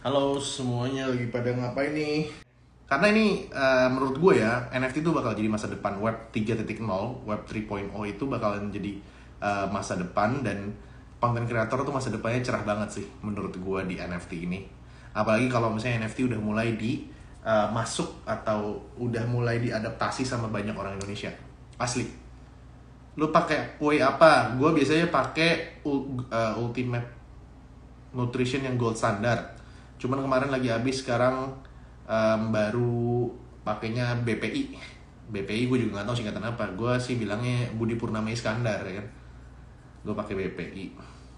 Halo semuanya, lagi pada ngapain nih? Karena ini menurut gue ya, NFT itu bakal jadi masa depan. Web 3.0, Web 3.0 itu bakalan jadi masa depan. Dan konten kreator tuh masa depannya cerah banget sih menurut gue di NFT ini. Apalagi kalau misalnya NFT udah mulai di masuk atau udah mulai diadaptasi sama banyak orang Indonesia. Asli. Lu pakai kue apa? Gue biasanya pakai Ultimate Nutrition yang gold standard. Cuman kemarin lagi habis, sekarang baru pakainya BPI. BPI gue juga nggak tahu singkatan apa. Gue sih bilangnya Budi Purnama Iskandar ya kan. Gue pakai BPI.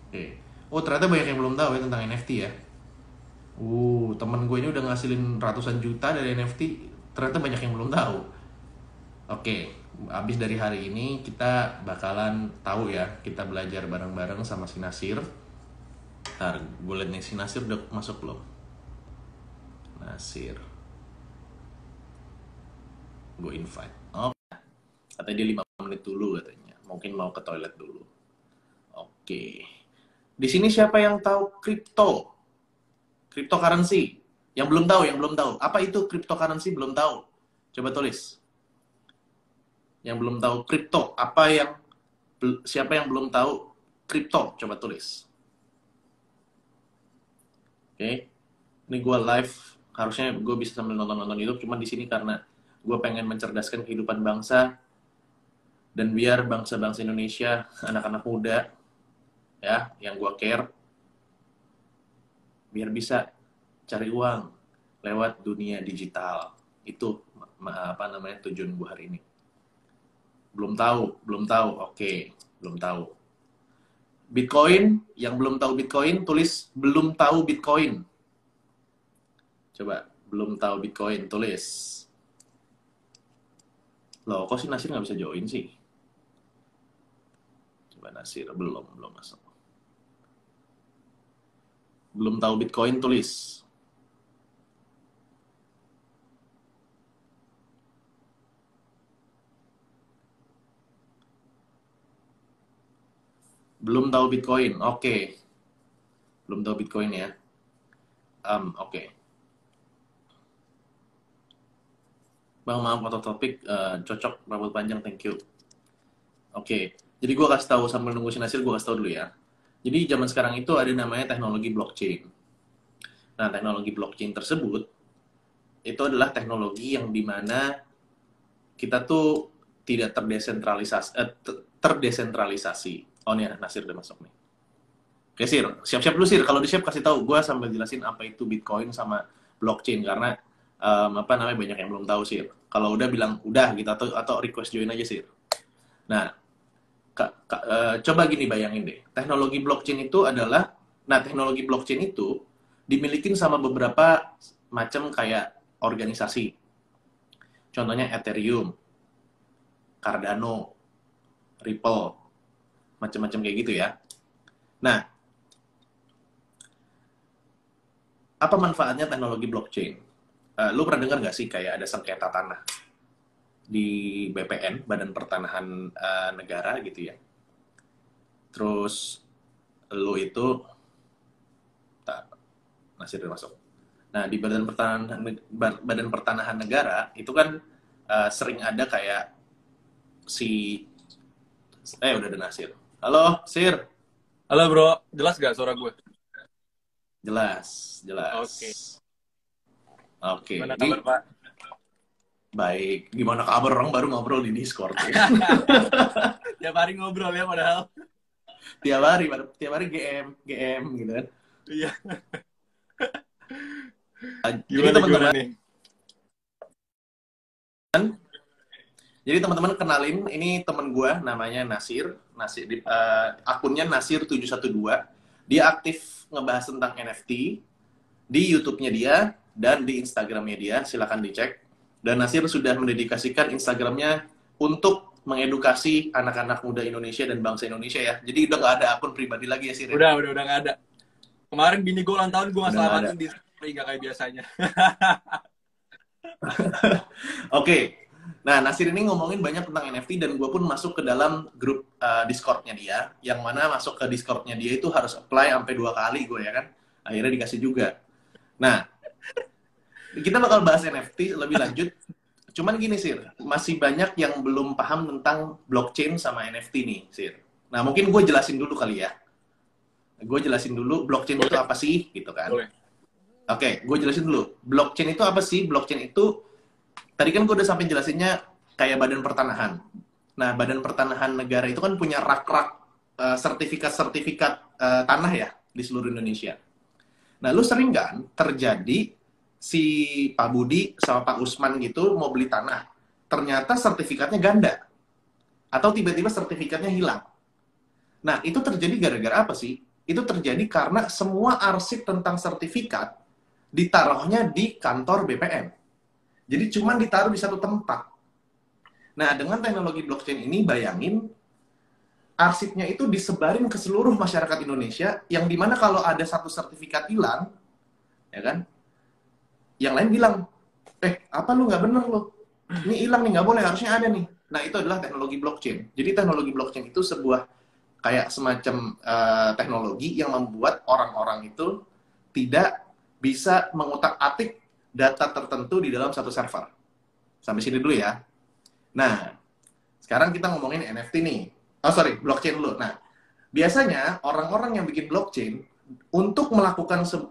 Oke. Oh, ternyata banyak yang belum tahu ya tentang NFT ya. Temen gue ini udah ngasilin ratusan juta dari NFT. Ternyata banyak yang belum tahu. Oke, abis dari hari ini kita bakalan tahu ya. Kita belajar bareng-bareng sama si Nasir. Ntar gue liat nih, si Nasir udah masuk belum? Nasir, gue invite. Oh, katanya dia 5 menit dulu katanya. Mungkin mau ke toilet dulu. Oke. Di sini siapa yang tahu kripto? Cryptocurrency. Yang belum tahu, yang belum tahu. Apa itu cryptocurrency? Belum tahu. Coba tulis. Yang belum tahu kripto, apa yang siapa yang belum tahu kripto? Coba tulis. Oke. Ini gue live, harusnya gue bisa sambil nonton-nonton YouTube, cuman di sini karena gue pengen mencerdaskan kehidupan bangsa dan biar bangsa-bangsa Indonesia, anak-anak muda ya, yang gue care, biar bisa cari uang lewat dunia digital. Itu apa namanya tujuan gue hari ini. Belum tahu, belum tahu. Oke, belum tahu. Bitcoin, yang belum tahu Bitcoin tulis belum tahu Bitcoin. Coba, belum tahu Bitcoin, tulis. Loh, kok si Nasir nggak bisa join sih? Coba Nasir, belum masuk. Belum tahu Bitcoin, tulis. Belum tahu Bitcoin, oke. Belum tahu Bitcoin ya. Oke. Bang, maaf auto topik, cocok, rambut panjang, thank you. Oke, jadi gue kasih tahu sambil nunggu si Nasir, gue kasih tahu dulu ya. Jadi zaman sekarang itu ada namanya teknologi blockchain. Nah, teknologi blockchain tersebut itu adalah teknologi yang dimana kita tuh tidak terdesentralisasi. Oh nih, Nasir udah masuk nih. Oke, Sir, siap-siap dulu Sir. Kalau di siap kasih tahu, gue sambil jelasin apa itu Bitcoin sama blockchain karena apa namanya banyak yang belum tahu Sir. Kalau udah bilang udah gitu atau request join aja Sir. Nah, coba gini bayangin deh. Teknologi blockchain itu dimiliki sama beberapa macam kayak organisasi. Contohnya Ethereum, Cardano, Ripple, macam-macam kayak gitu ya. Nah, apa manfaatnya teknologi blockchain? Lu pernah dengar nggak sih kayak ada sengketa tanah di BPN, Badan Pertanahan Negara gitu ya. Terus lu itu masih udah masuk. Nah, di Badan Pertanahan Negara itu kan sering ada kayak si udah ada Nasir. Halo, Sir. Halo bro, jelas gak suara gue? Jelas, jelas. Oke. Oke. Gimana kabar Ini Pak? baik. Gimana kabar, orang baru ngobrol di Discord ya? Tiap hari ngobrol ya padahal. tiap hari GM gitu kan. Iya. Jadi Gimana teman-teman, nih? kenalin, ini temen gue namanya Nasir. Akunnya Nasir712. Dia aktif ngebahas tentang NFT di YouTube-nya dia dan di Instagram-nya dia. Silakan dicek. Dan Nasir sudah mendedikasikan Instagram-nya untuk mengedukasi anak-anak muda Indonesia dan bangsa Indonesia ya. Jadi udah nggak ada akun pribadi lagi ya Sir ya? Udah gak ada. Kemarin bini gue ulang tahun, gue gak Udah nggak ada. selamatin di story, gak kayak biasanya. Oke. Nah, Nasir ini ngomongin banyak tentang NFT dan gue pun masuk ke dalam grup Discord-nya dia, yang mana masuk ke Discord-nya dia itu harus apply sampai 2 kali gue ya kan. Akhirnya dikasih juga. Nah, kita bakal bahas NFT lebih lanjut. Cuman gini, Sir, masih banyak yang belum paham tentang blockchain sama NFT nih, Sir. Nah, mungkin gue jelasin dulu kali ya. Gue jelasin dulu blockchain itu Boleh, apa sih, gitu kan. boleh. Oke, gue jelasin dulu. Blockchain itu apa sih? Blockchain itu, tadi kan gue udah sampai jelasinnya kayak badan pertanahan. Nah, badan pertanahan negara itu kan punya rak-rak sertifikat-sertifikat tanah ya di seluruh Indonesia. Nah, lu sering kan terjadi si Pak Budi sama Pak Usman gitu mau beli tanah, ternyata sertifikatnya ganda atau tiba-tiba sertifikatnya hilang. Nah, itu terjadi gara-gara apa sih? Itu terjadi karena semua arsip tentang sertifikat ditaruhnya di kantor BPN. Jadi cuma ditaruh di satu tempat. Nah, dengan teknologi blockchain ini, bayangin arsipnya itu disebarin ke seluruh masyarakat Indonesia, yang dimana kalau ada satu sertifikat hilang, ya kan, yang lain bilang, apa lu nggak bener lu? Ini hilang nih, nggak boleh, harusnya ada nih. Nah, itu adalah teknologi blockchain. Jadi teknologi blockchain itu sebuah kayak semacam teknologi yang membuat orang-orang itu tidak bisa mengutak-atik data tertentu di dalam satu server. Sampai sini dulu ya. Nah, sekarang kita ngomongin NFT nih. Oh, sorry, blockchain dulu. Nah, biasanya orang-orang yang bikin blockchain untuk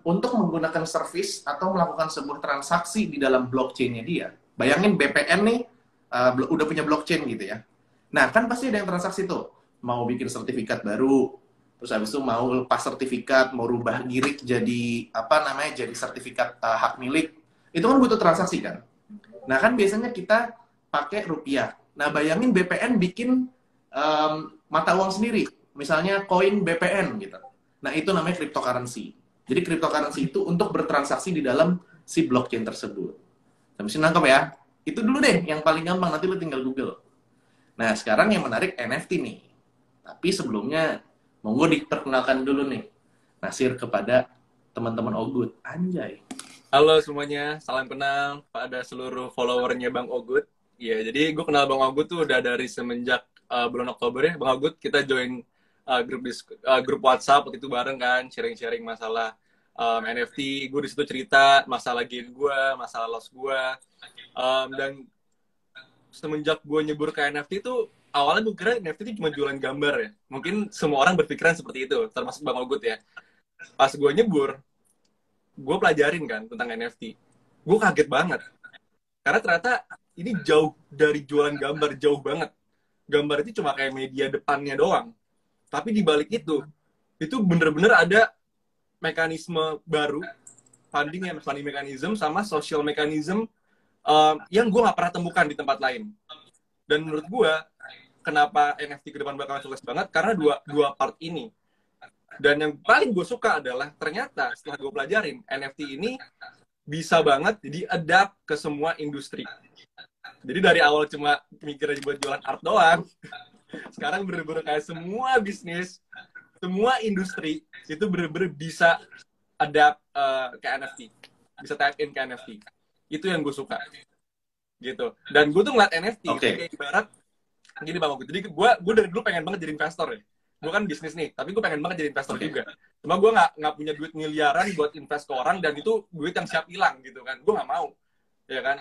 untuk menggunakan service atau melakukan sebuah transaksi di dalam blockchain-nya dia. Bayangin BPN nih udah punya blockchain gitu ya. Nah, kan pasti ada yang transaksi tuh. Mau bikin sertifikat baru, terus habis itu mau lepas sertifikat, mau rubah girik jadi apa namanya, jadi sertifikat hak milik. Itu kan butuh transaksi kan. Nah, kan biasanya kita pakai rupiah. Nah, bayangin BPN bikin mata uang sendiri, misalnya koin BPN gitu. Nah, itu namanya cryptocurrency. Jadi cryptocurrency itu untuk bertransaksi di dalam si blockchain tersebut. Sampai sini nangkep ya? Itu dulu deh yang paling gampang, nanti lu tinggal Google. Nah, sekarang yang menarik NFT nih. Tapi sebelumnya, monggo diperkenalkan dulu nih, Nasir, kepada teman-teman Ogut. Anjay. Halo semuanya, salam kenal pada seluruh followernya Bang Ogut. Iya, jadi gue kenal Bang Ogut tuh udah dari semenjak bulan Oktober ya. Bang Ogut, kita join grup WhatsApp waktu itu bareng kan, sharing-sharing masalah NFT. Gue di situ cerita masalah gain gue, masalah loss gue. Dan semenjak gue nyebur ke NFT itu, awalnya gue kira NFT itu cuma jualan gambar ya. Mungkin semua orang berpikiran seperti itu, termasuk Bang Ogut ya. Pas gue nyebur, gue pelajarin kan tentang NFT. Gue kaget banget. Karena ternyata ini jauh dari jualan gambar, jauh banget. Gambar itu cuma kayak media depannya doang. Tapi di balik itu bener-bener ada mekanisme baru, funding mechanism, sama social mechanism yang gue gak pernah temukan di tempat lain. Dan menurut gue, kenapa NFT ke depan bakal sukses banget? Karena dua part ini. Dan yang paling gue suka adalah ternyata setelah gue pelajarin, NFT ini bisa banget di-adapt ke semua industri. Jadi dari awal cuma mikir aja buat jualan art doang, sekarang bener-bener kayak semua bisnis, semua industri itu bener-bener bisa adapt ke NFT. Bisa tap in ke NFT. Itu yang gue suka. Gitu. Dan gue tuh ngeliat NFT itu kayak ibarat, gini Bang Ogut. Jadi gue dari dulu pengen banget jadi investor ya. Gue kan bisnis nih, tapi gue pengen banget jadi investor juga. Cuma gue nggak punya duit miliaran buat invest ke orang, dan itu duit yang siap hilang gitu kan. Gue nggak mau, ya kan.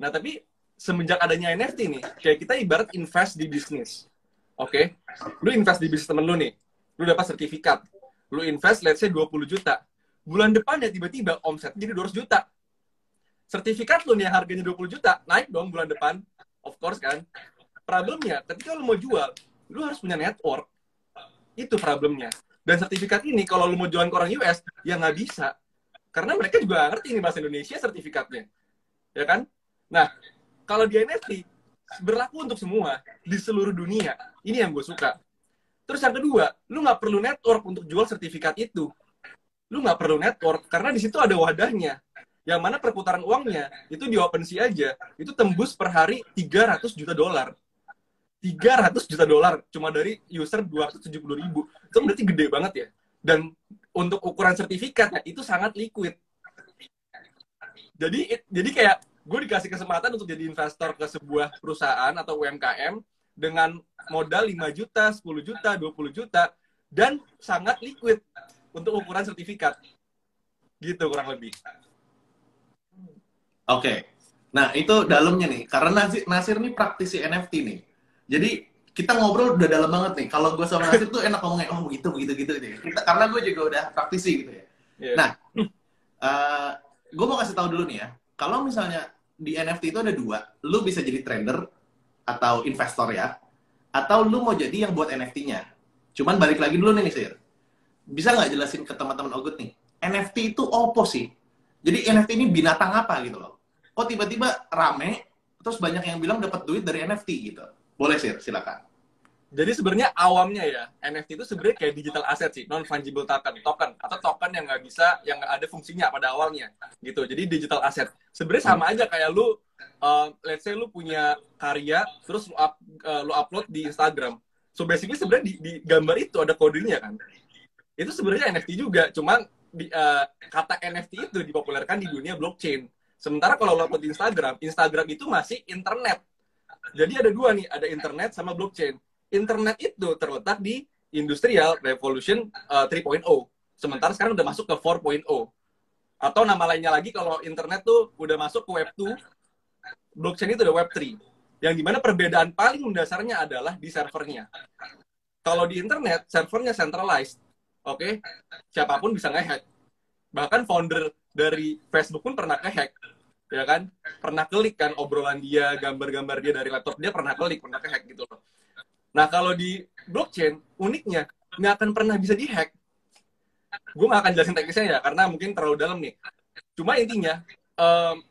Nah tapi semenjak adanya NFT nih, kayak kita ibarat invest di bisnis. Oke? Lu invest di bisnis temen lu nih, lu dapat sertifikat. Lu invest, let's say 20 juta. Bulan depan ya tiba-tiba omset jadi 200 juta. Sertifikat lu nih yang harganya 20 juta, naik dong bulan depan. Of course kan. Problemnya, ketika lu mau jual, lu harus punya network. Itu problemnya. Dan sertifikat ini, kalau lu mau jualan ke orang US, ya nggak bisa. Karena mereka juga ngerti ini bahasa Indonesia sertifikatnya. Ya kan? Nah, kalau di NFT, berlaku untuk semua, di seluruh dunia. Ini yang gue suka. Terus yang kedua, lu nggak perlu network untuk jual sertifikat itu. Lu nggak perlu network, karena di situ ada wadahnya. Yang mana perputaran uangnya, itu di OpenSea aja, itu tembus per hari 300 juta dolar. 300 juta dolar cuma dari user 270.000. Itu berarti gede banget ya. Dan untuk ukuran sertifikatnya itu sangat liquid. Jadi kayak gue dikasih kesempatan untuk jadi investor ke sebuah perusahaan atau UMKM dengan modal 5 juta, 10 juta, 20 juta, dan sangat liquid untuk ukuran sertifikat. Gitu kurang lebih. Oke. Nah, itu dalamnya nih. Karena Nasir nih praktisi NFT nih. Jadi, kita ngobrol udah dalam banget nih. Kalau gue sama Nasir tuh enak ngomongnya, oh begitu, begitu, gitu. Karena gue juga udah praktisi gitu ya. Yeah. Nah, gue mau kasih tahu dulu nih ya. Kalau misalnya di NFT itu ada dua. Lu bisa jadi trader atau investor ya. Atau lu mau jadi yang buat NFT-nya. Cuman balik lagi dulu nih, Sir. Bisa nggak jelasin ke teman-teman Ogut nih? NFT itu apa sih? Jadi NFT ini binatang apa gitu loh? Kok tiba-tiba rame, terus banyak yang bilang dapat duit dari NFT gitu. Boleh sih, silakan. Jadi sebenarnya awamnya ya, NFT itu sebenarnya kayak digital asset sih, non fungible token atau token yang nggak bisa, yang nggak ada fungsinya pada awalnya, gitu. Jadi digital asset. Sebenarnya sama aja kayak lu, let's say lu punya karya, terus lu upload di Instagram. So basically sebenarnya di gambar itu ada kodenya kan. Itu sebenarnya NFT juga, cuman kata NFT itu dipopulerkan di dunia blockchain. Sementara kalau lo upload di Instagram, Instagram itu masih internet. Jadi ada dua nih, ada internet sama blockchain. Internet itu terletak di Industrial Revolution 3.0. Sementara sekarang udah masuk ke 4.0. Atau nama lainnya lagi kalau internet tuh udah masuk ke Web 2, blockchain itu udah Web 3. Yang dimana perbedaan paling mendasarnya adalah di servernya. Kalau di internet, servernya centralized. Oke? Siapapun bisa nge-hack. Bahkan founder dari Facebook pun pernah nge-hack. Ya kan? Pernah klik kan obrolan dia, gambar-gambar dia dari laptop dia pernah klik, pernah ke-hack gitu loh. Nah, kalau di blockchain, uniknya, nggak akan pernah bisa di-hack. Gue nggak akan jelasin teknisnya ya, karena mungkin terlalu dalam nih. Cuma intinya,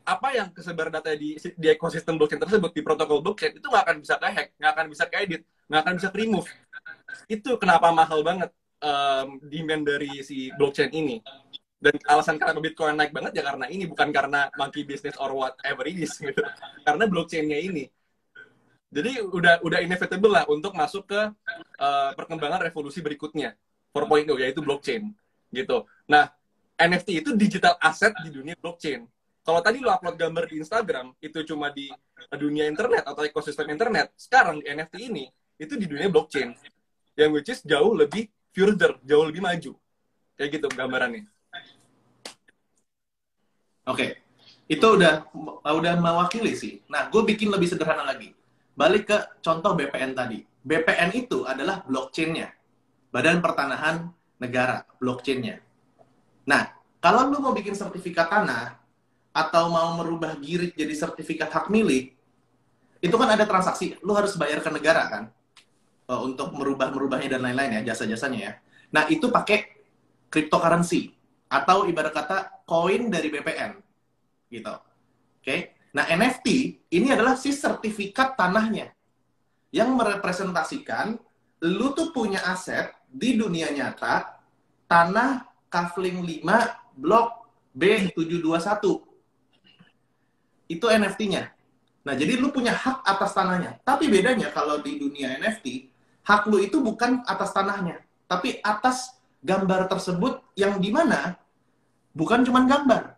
apa yang kesebar data di ekosistem blockchain tersebut, di protokol blockchain, itu nggak akan bisa ke-hack, nggak akan bisa ke-edit, nggak akan bisa ke-remove. Itu kenapa mahal banget demand dari si blockchain ini. Dan alasan kenapa Bitcoin naik banget ya karena ini, bukan karena monkey business or whatever it is gitu. Karena blockchain-nya ini. Jadi udah inevitable lah untuk masuk ke perkembangan revolusi berikutnya 4.0 yaitu blockchain gitu. Nah, NFT itu digital asset di dunia blockchain. Kalau tadi lo upload gambar di Instagram itu cuma di dunia internet atau ekosistem internet, sekarang di NFT ini itu di dunia blockchain. Yang which is jauh lebih further, jauh lebih maju. Kayak gitu gambarannya. Oke, itu udah mewakili sih. Nah, gue bikin lebih sederhana lagi. Balik ke contoh BPN tadi. BPN itu adalah blockchain-nya. Badan Pertanahan Negara, blockchain-nya. Nah, kalau lu mau bikin sertifikat tanah, atau mau merubah GIRIK jadi sertifikat hak milik, itu kan ada transaksi. Lu harus bayar ke negara kan? Untuk merubahnya dan lain-lain ya, jasa-jasanya ya. Nah, itu pakai cryptocurrency. Atau ibarat kata koin dari BPN gitu. Oke. Nah, NFT ini adalah si sertifikat tanahnya yang merepresentasikan lu tuh punya aset di dunia nyata tanah Kafling 5 blok B721. Itu NFT-nya. Nah, jadi lu punya hak atas tanahnya. Tapi bedanya kalau di dunia NFT, hak lu itu bukan atas tanahnya, tapi atas gambar tersebut yang dimana bukan cuma gambar.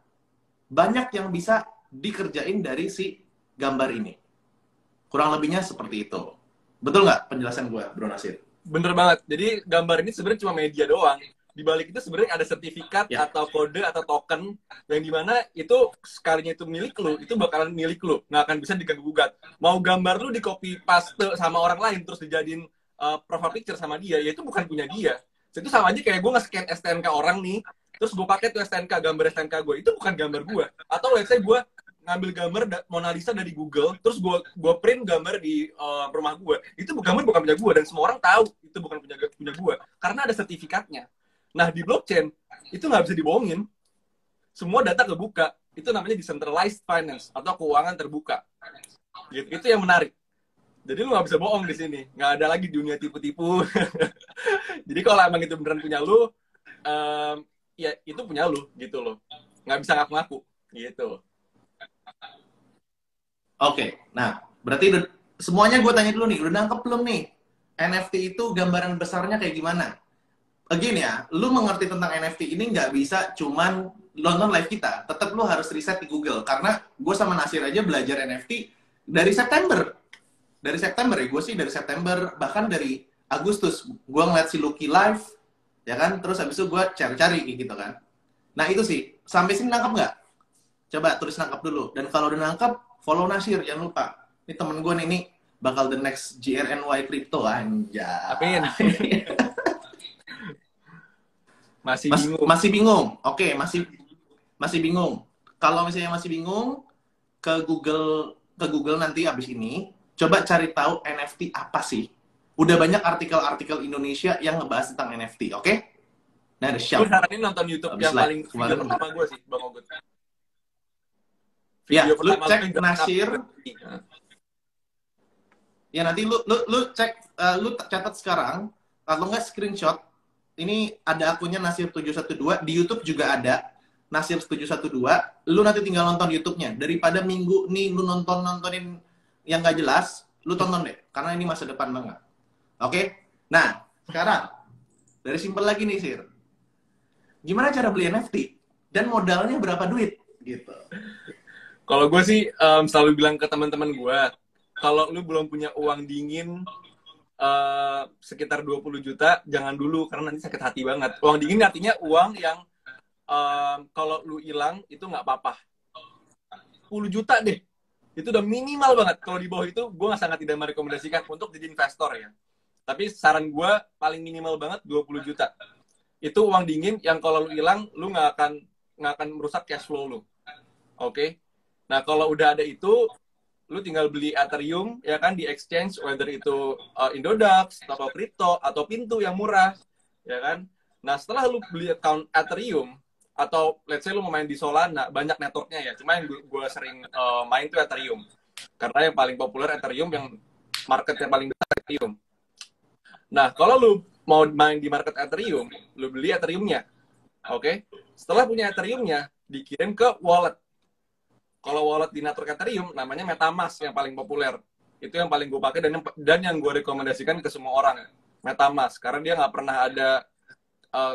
Banyak yang bisa dikerjain dari si gambar ini. Kurang lebihnya seperti itu. Betul nggak penjelasan gue, Bro Nasir? Bener banget. Jadi gambar ini sebenarnya cuma media doang. Di balik itu sebenarnya ada sertifikat ya, atau kode atau token yang dimana itu sekalinya itu milik lu, itu bakalan milik lu. Nggak akan bisa diganggu-gugat. Mau gambar lu di copy paste sama orang lain terus dijadiin profile picture sama dia, ya itu bukan punya dia. Itu sama aja kayak gue nge-scan STNK orang nih, terus gue pakai tuh STNK, gambar STNK gue, itu bukan gambar gue. Atau let's say gue ngambil gambar Mona Lisa dari Google, terus gue print gambar di rumah gue, itu gambar bukan punya gue, dan semua orang tahu itu bukan punya gue, karena ada sertifikatnya. Nah, di blockchain, itu nggak bisa dibohongin. Semua data kebuka. Itu namanya decentralized finance, atau keuangan terbuka. Gitu. Itu yang menarik. Jadi lu nggak bisa bohong di sini. Nggak ada lagi dunia tipu-tipu. Jadi kalau emang itu beneran punya lu, ya itu punya lu, gitu loh. Nggak bisa ngaku-ngaku, gitu. Oke, nah berarti semuanya gue tanya dulu nih, udah nangkep belum nih? NFT itu gambaran besarnya kayak gimana? Again ya, lu mengerti tentang NFT ini nggak bisa cuman nonton live kita. Tetap lu harus riset di Google. Karena gue sama Nasir aja belajar NFT dari September. Dari September ya, gue sih dari September. Bahkan dari Agustus. Gue ngeliat si Lucky live, ya kan? Terus habis itu gue cari-cari gitu kan. Nah itu sih, sampai sini nangkap nggak? Coba tulis nangkap dulu. Dan kalau udah nangkap, follow Nasir, jangan lupa. Ini temen gue nih, ini bakal the next GRNY Crypto, anjay. Amin. Masih bingung. Masih bingung? Oke, masih bingung. Kalau misalnya masih bingung, ke Google nanti abis ini, coba cari tahu NFT apa sih. Udah banyak artikel-artikel Indonesia yang ngebahas tentang NFT, oke? Nah, ada Gue saranin nonton YouTube abis yang like, paling video pertama gue sih, Bang Ogut. Ya, Video lu pertama cek gue Nasir. Ya nanti lu cek, lu catat sekarang, atau nggak screenshot. Ini ada akunnya Nasir 712, di YouTube juga ada Nasir 712. Lu nanti tinggal nonton YouTube-nya. Daripada minggu nih lu nontonin yang nggak jelas, lu tonton deh, karena ini masa depan banget. Oke? Nah, sekarang dari simpel lagi nih, Sir. Gimana cara beli NFT? Dan modalnya berapa duit? Gitu. Kalau gue sih selalu bilang ke teman-teman gue, kalau lu belum punya uang dingin sekitar 20 juta, jangan dulu, karena nanti sakit hati banget. Uang dingin artinya uang yang kalau lu hilang, itu nggak apa-apa. 10 juta deh. Itu udah minimal banget. Kalau di bawah itu, gue sangat tidak merekomendasikan untuk jadi investor ya. Tapi saran gue paling minimal banget 20 juta. Itu uang dingin yang kalau lu hilang, lu nggak akan merusak cash flow lu. Oke? Nah, kalau udah ada itu, lu tinggal beli Ethereum ya kan di exchange, whether itu Indodax, Toko Kripto, atau Pintu yang murah, ya kan? Nah, setelah lu beli account Ethereum, atau let's say lu mau main di Solana, banyak networknya ya. Cuma yang gue sering main tuh Ethereum. Karena yang paling populer Ethereum, yang market yang paling besar Ethereum. Nah, kalau lu mau main di market Ethereum, lu beli Ethereum-nya. Oke? Setelah punya Ethereum-nya, dikirim ke wallet. Kalau wallet di network Ethereum, namanya MetaMask yang paling populer. Itu yang paling gue pakai dan yang gue rekomendasikan ke semua orang. MetaMask. Karena dia nggak pernah ada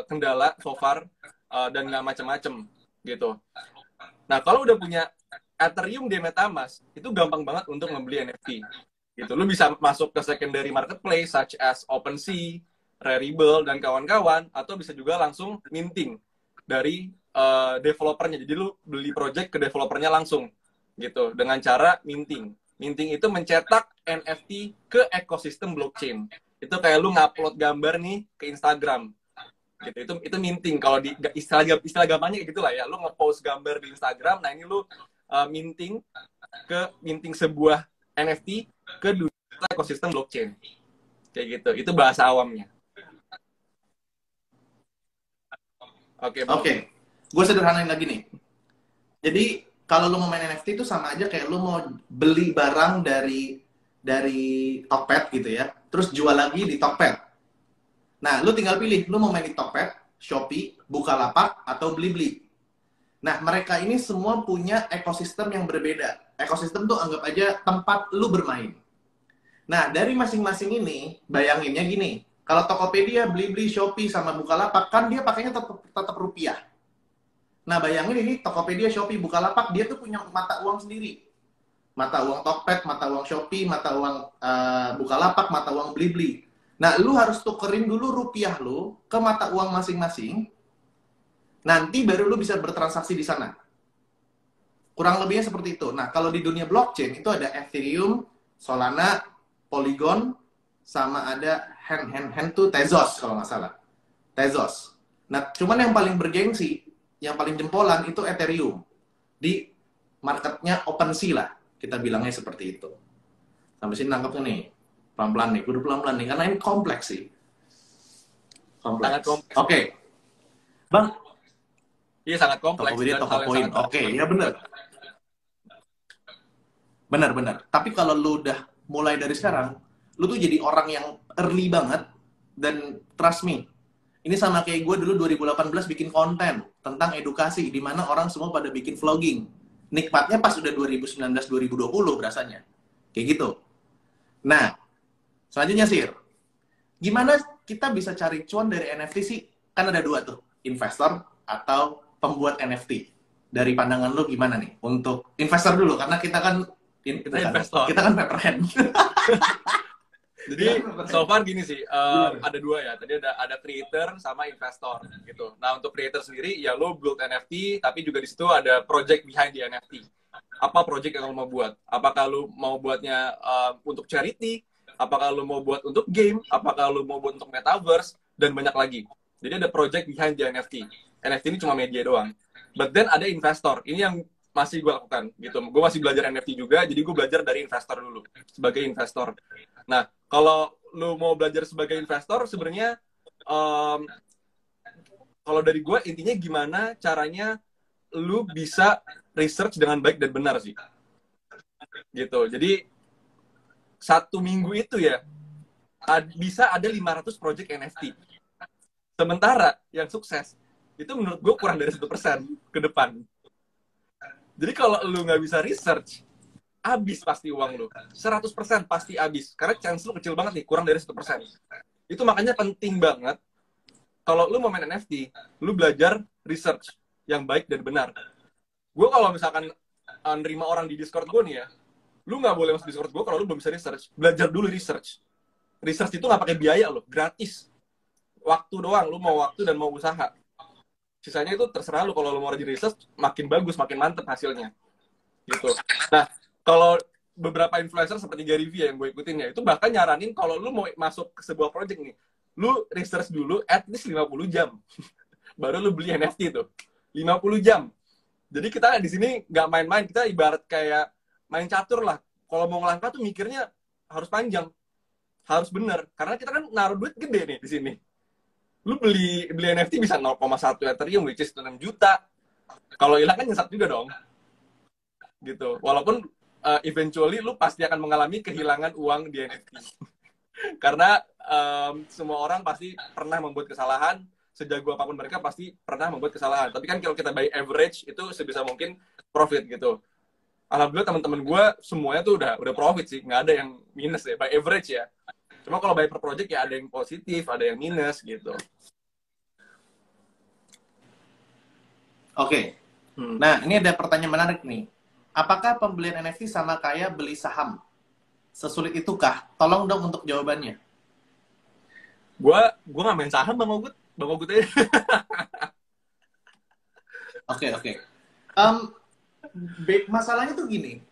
kendala so far dan nggak macem-macem gitu. Nah, kalau udah punya Ethereum di MetaMask, itu gampang banget untuk membeli NFT. Gitu. Lu bisa masuk ke secondary marketplace such as OpenSea, Rarible, dan kawan-kawan, atau bisa juga langsung minting dari developernya. Jadi lu beli project ke developernya langsung gitu dengan cara minting. Minting itu mencetak NFT ke ekosistem blockchain. Itu kayak lu ngupload gambar nih ke Instagram. Gitu. Itu minting. Kalau di istilah gampangnya kayak gitulah ya. Lu nge-post gambar di Instagram, nah ini lu minting sebuah NFT ke dunia ekosistem blockchain. Kayak gitu. Itu bahasa awamnya. Oke. Gue sederhanain lagi nih. Jadi kalau lu mau main NFT itu sama aja kayak lu mau beli barang dari Tokped gitu ya, terus jual lagi di Tokped. Nah, lu tinggal pilih, lu mau main di Tokped, Shopee, Bukalapak, atau Blibli. Nah, mereka ini semua punya ekosistem yang berbeda. Ekosistem tuh anggap aja tempat lu bermain. Nah, dari masing-masing ini, bayanginnya gini, kalau Tokopedia, Blibli, Shopee, sama Bukalapak, kan dia pakainya tetap rupiah. Nah, bayangin ini Tokopedia, Shopee, Bukalapak, dia tuh punya mata uang sendiri. Mata uang Tokped, mata uang Shopee, mata uang Bukalapak, mata uang Blibli. Nah, lu harus tukerin dulu rupiah lu ke mata uang masing-masing. Nanti baru lu bisa bertransaksi di sana. Kurang lebihnya seperti itu. Nah, kalau di dunia blockchain itu ada Ethereum, Solana, Polygon, sama ada hand to Tezos kalau nggak salah. Tezos. Nah, cuman yang paling bergengsi, yang paling jempolan itu Ethereum. Di marketnya OpenSea lah, kita bilangnya seperti itu. Sampai sini nangkepnya nih. Pelan-pelan nih, kudu pelan-pelan nih, karena ini kompleks sih. Sangat kompleks. Oke. Bang. Iya, sangat kompleks. Tokopedia, Oke, ya benar. Benar. Tapi kalau lu udah mulai dari sekarang, lu tuh jadi orang yang early banget, dan trust me, ini sama kayak gue dulu 2018 bikin konten tentang edukasi, di mana orang semua pada bikin vlogging. Nikmatnya pas udah 2019-2020 berasanya. Kayak gitu. Nah, selanjutnya Sir, gimana kita bisa cari cuan dari NFT sih? Kan ada dua tuh, investor atau pembuat NFT. Dari pandangan lu gimana nih? Untuk investor dulu, karena kita kan investor. Kita kan paper hand. Jadi so far gini sih, Gimana? ada dua ya. Tadi ada creator sama investor gitu. Nah untuk creator sendiri ya lo build NFT, tapi juga di situ ada project behind the NFT. Apa project yang lo mau buat? Apakah lo mau buatnya untuk charity? Apakah lo mau buat untuk game? Apakah lo mau buat untuk metaverse? Dan banyak lagi. Jadi ada project behind the NFT. NFT ini cuma media doang. But then ada investor. Ini yang masih gue lakukan gitu. Gue masih belajar NFT juga, jadi gue belajar dari investor dulu sebagai investor. Nah, kalau lu mau belajar sebagai investor, sebenarnya um, kalau dari gue intinya gimana caranya lu bisa research dengan baik dan benar sih, gitu. Jadi 1 minggu itu ya bisa ada 500 project NFT. Sementara yang sukses itu menurut gue kurang dari 1% ke depan. Jadi kalau lu nggak bisa research, habis pasti uang lu. 100% pasti habis. Karena chance lu kecil banget nih, kurang dari 1%. Itu makanya penting banget kalau lu mau main NFT, lu belajar research yang baik dan benar. Gue kalau misalkan nerima orang di Discord gue nih ya, lu nggak boleh masuk Discord gue kalau lu belum bisa research. Belajar dulu research. Research itu nggak pakai biaya loh, gratis. Waktu doang, lu mau waktu dan mau usaha. Sisanya itu terserah lu, kalau lu mau rajin research, makin bagus, makin mantep hasilnya. Gitu. Nah, kalau beberapa influencer seperti Gary Vee yang gue ikutin ya, itu bahkan nyaranin kalau lu mau masuk ke sebuah project nih, lu research dulu at least 50 jam. Baru lu beli NFT tuh. 50 jam. Jadi kita di sini nggak main-main, kita ibarat kayak main catur lah. Kalau mau ngelangkah tuh mikirnya harus panjang, harus bener. Karena kita kan naruh duit gede nih di sini. Lu beli NFT bisa 0,1 Ethereum, which is 6 juta. Kalau hilang kan nyesat juga dong. Gitu. Walaupun eventually lu pasti akan mengalami kehilangan uang di NFT. Karena semua orang pasti pernah membuat kesalahan, sejago apapun mereka pasti pernah membuat kesalahan. Tapi kan kalau kita by average itu sebisa mungkin profit gitu. Alhamdulillah teman-teman gue semuanya tuh udah profit sih, nggak ada yang minus ya, by average ya. Cuma kalau by per project ya ada yang positif, ada yang minus gitu. Oke. Nah, ini ada pertanyaan menarik nih. Apakah pembelian NFT sama kayak beli saham? Sesulit itukah? Tolong dong untuk jawabannya. Gue nggak main saham Bang Ogut aja. Oke. Masalahnya tuh gini.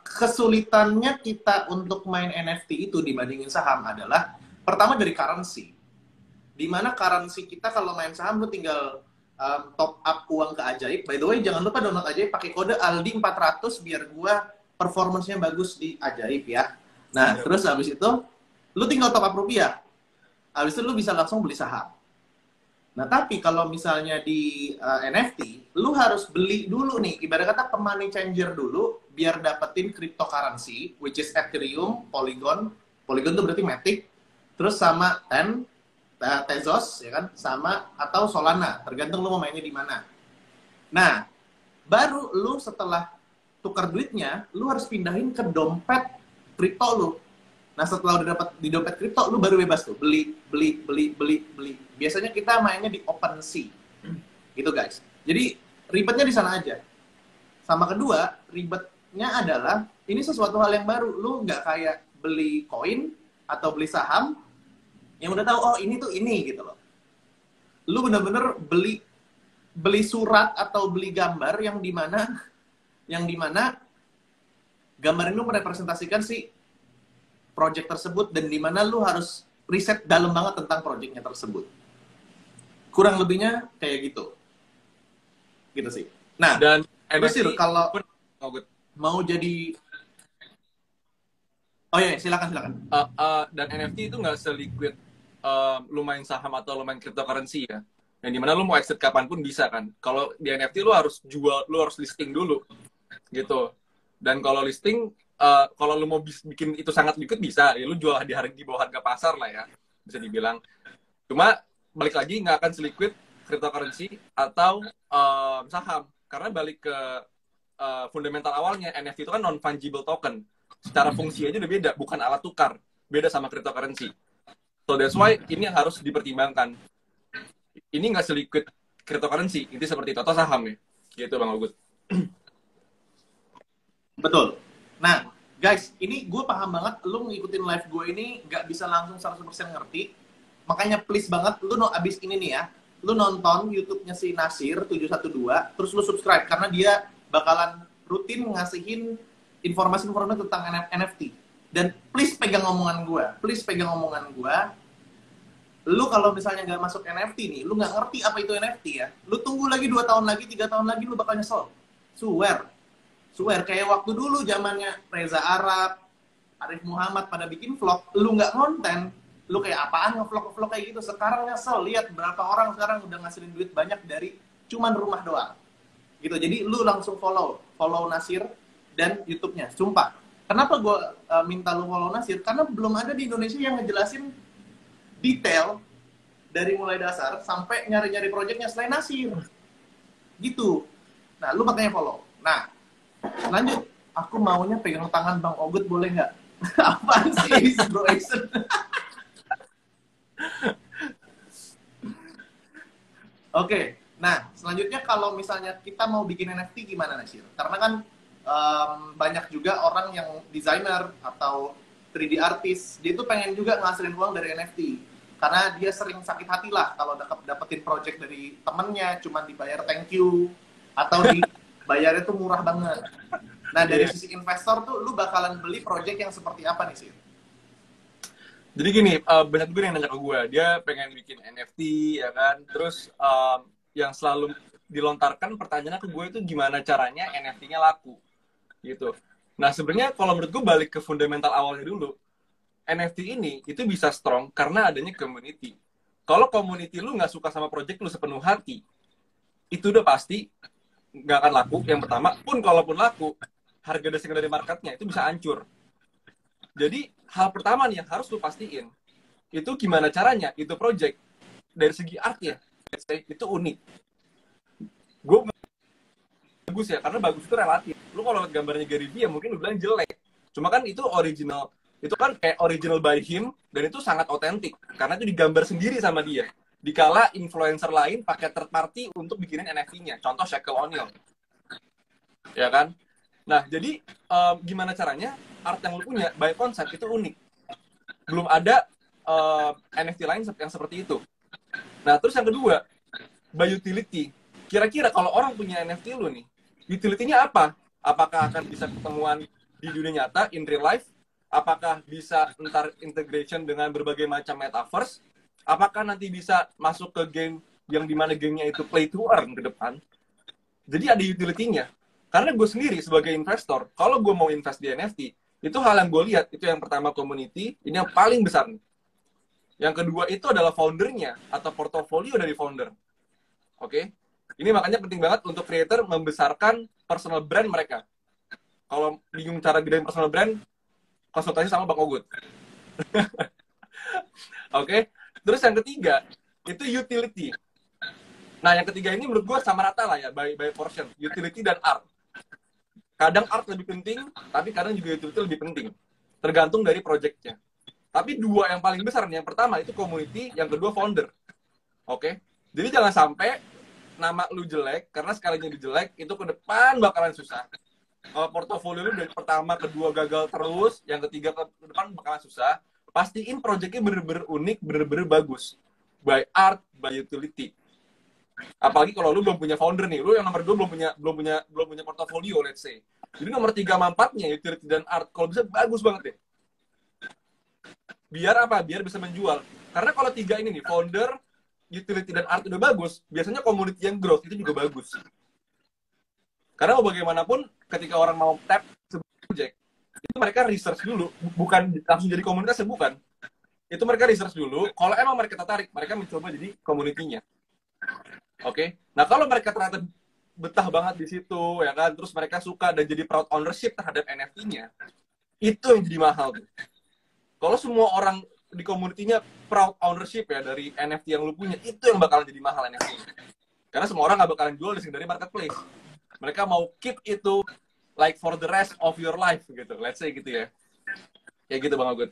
Kesulitannya kita untuk main NFT itu dibandingin saham adalah pertama dari currency. Dimana currency kita kalau main saham lu tinggal top up uang ke Ajaib. By the way, jangan lupa download Ajaib pakai kode Aldi 400 biar gua performance-nya bagus di Ajaib ya. Nah, terus habis itu lu tinggal top up rupiah. Habis itu lu bisa langsung beli saham. Nah, tapi kalau misalnya di NFT, lu harus beli dulu nih, ibarat kata money changer dulu biar dapetin cryptocurrency which is Ethereum, Polygon. Polygon itu berarti Matic, terus sama Tezos ya kan, sama atau Solana, tergantung lu mau mainnya di mana. Nah, baru lu setelah tukar duitnya, lu harus pindahin ke dompet kripto lu. Nah, setelah udah dapat di dompet kripto, lu baru bebas tuh beli. Biasanya kita mainnya di OpenSea, gitu guys. Jadi ribetnya di sana aja. Sama kedua, ribetnya adalah ini sesuatu hal yang baru. Lu nggak kayak beli koin atau beli saham yang udah tahu oh ini tuh ini gitu loh. Lu bener-bener beli surat atau beli gambar yang dimana gambar itu merepresentasikan si project tersebut dan dimana lu harus riset dalam banget tentang projectnya tersebut. Kurang lebihnya kayak gitu. Gitu sih. Nah, Dan terus sih NFT kalau Ogut. mau jadi oh iya, silakan. Dan NFT itu nggak seliquid lu main saham atau lu main cryptocurrency ya. Yang dimana lu mau exit kapanpun bisa kan. Kalau di NFT lu harus jual, lu harus listing dulu gitu. Dan kalau listing, kalau lu mau bikin itu sangat liquid bisa, ya lu jual di bawah harga pasar lah ya, bisa dibilang. Cuma balik lagi nggak akan seliquid cryptocurrency atau saham, karena balik ke fundamental awalnya, NFT itu kan non fungible token. Secara fungsi aja udah beda, bukan alat tukar, beda sama cryptocurrency. So that's why ini harus dipertimbangkan. Ini nggak seliquid cryptocurrency, itu seperti itu, atau saham ya, gitu Bang Ogut. betul. Nah, Guys, ini gue paham banget, lu ngikutin live gue ini nggak bisa langsung 100% ngerti. Makanya please banget, lu abis ini nih ya, lu nonton YouTube-nya si Nasir 712, terus lu subscribe, karena dia bakalan rutin ngasihin informasi-informasi tentang NFT. Dan please pegang omongan gue, lu kalau misalnya nggak masuk NFT nih, lu nggak ngerti apa itu NFT ya, lu tunggu lagi 2 tahun lagi, 3 tahun lagi, lu bakal nyesel. Swear, kayak waktu dulu zamannya Reza Arab, Arif Muhammad pada bikin vlog, lu nggak konten, lu kayak apaan nge-vlog kayak gitu. Sekarang nyesel, lihat berapa orang sekarang udah ngasilin duit banyak dari cuman rumah doang. Gitu. Jadi lu langsung follow Nasir dan YouTube-nya. Sumpah. Kenapa gue minta lu follow Nasir? Karena belum ada di Indonesia yang ngejelasin detail dari mulai dasar sampai nyari-nyari projectnya selain Nasir. Gitu. Nah, lu makanya follow. Nah, lanjut, aku maunya pegang tangan Bang Ogut, boleh nggak? Apaan sih, bro Action? Oke, nah selanjutnya kalau misalnya kita mau bikin NFT gimana, Nasir? Karena kan banyak juga orang yang desainer atau 3D artist, dia tuh pengen juga ngasilin uang dari NFT. Karena dia sering sakit hati lah kalau dapetin project dari temennya, cuma dibayar thank you, atau bayarnya tuh murah banget. Nah, dari sisi investor tuh, lu bakalan beli project yang seperti apa nih, Sir? Jadi gini, banyak juga yang nanya ke gue, dia pengen bikin NFT, ya kan? Terus yang selalu dilontarkan pertanyaannya ke gue itu gimana caranya NFT-nya laku, gitu. Nah, sebenarnya kalau menurut gue balik ke fundamental awalnya dulu, NFT ini itu bisa strong karena adanya community. Kalau community lu nggak suka sama project lu sepenuh hati, itu udah pasti nggak akan laku. Yang pertama, pun kalaupun laku, harga dasar dari marketnya itu bisa hancur. Jadi hal pertama nih yang harus lu pastiin itu gimana caranya itu project dari segi art ya itu unik. Gue bagus ya, karena bagus itu relatif. Lu kalau lihat gambarnya Gary Vee ya mungkin lu bilang jelek. Cuma kan itu original, itu kan kayak original by him dan itu sangat otentik karena itu digambar sendiri sama dia. Dikala influencer lain pakai third party untuk bikinin NFT-nya. Contoh Shaquille O'Neal. Ya kan? Nah, jadi gimana caranya art yang lu punya by concept itu unik. Belum ada NFT lain yang seperti itu. Nah, terus yang kedua, by utility. Kira-kira kalau orang punya NFT lu nih, utility-nya apa? Apakah akan bisa ketemuan di dunia nyata, in real life? Apakah bisa ntar integration dengan berbagai macam metaverse? Apakah nanti bisa masuk ke game yang dimana gamenya itu play to earn ke depan? Jadi ada utility-nya. Karena gue sendiri sebagai investor, kalau gue mau invest di NFT, itu hal yang gue lihat, itu yang pertama community, ini yang paling besar. Yang kedua itu adalah foundernya, atau portofolio dari founder. Oke? Ini makanya penting banget untuk creator membesarkan personal brand mereka. Kalau bingung cara gedein personal brand, konsultasi sama Bang Ogut. Oke? Terus yang ketiga, itu utility. Nah, yang ketiga ini menurut gue sama rata lah ya, by portion. Utility dan art. Kadang art lebih penting, tapi kadang juga utility lebih penting. Tergantung dari project-nya. Tapi dua yang paling besar nih, yang pertama itu community, yang kedua founder. Oke? Jadi jangan sampai nama lu jelek, karena sekalinya jelek, itu ke depan bakalan susah. Kalau portofolio lu dari pertama, kedua gagal terus, yang ketiga ke depan bakalan susah. Pastiin project-nya bener-bener unik, bener-bener bagus. By art, by utility. Apalagi kalau lu belum punya founder nih, lu yang nomor 2 belum punya portofolio, let's say. Jadi nomor 3 sama 4-nya, utility dan art, kalau bisa bagus banget deh. Biar apa? Biar bisa menjual. Karena kalau 3 ini nih, founder, utility dan art udah bagus, biasanya community yang growth itu juga bagus. Karena mau bagaimanapun, ketika orang mau tap sebuah project, itu mereka research dulu, bukan langsung jadi komunitas, bukan. Itu mereka research dulu, kalau emang mereka tertarik, mereka mencoba jadi community-nya. Oke? Nah, kalau mereka ternyata betah banget di situ, ya kan, terus mereka suka dan jadi proud ownership terhadap NFT-nya, itu yang jadi mahal tuh. Kalau semua orang di community-nya proud ownership ya dari NFT yang lu punya, itu yang bakalan jadi mahal NFT. Karena semua orang nggak bakalan jual dari marketplace. Mereka mau keep itu like for the rest of your life gitu. Let's say gitu ya. Kayak gitu Bang Agut.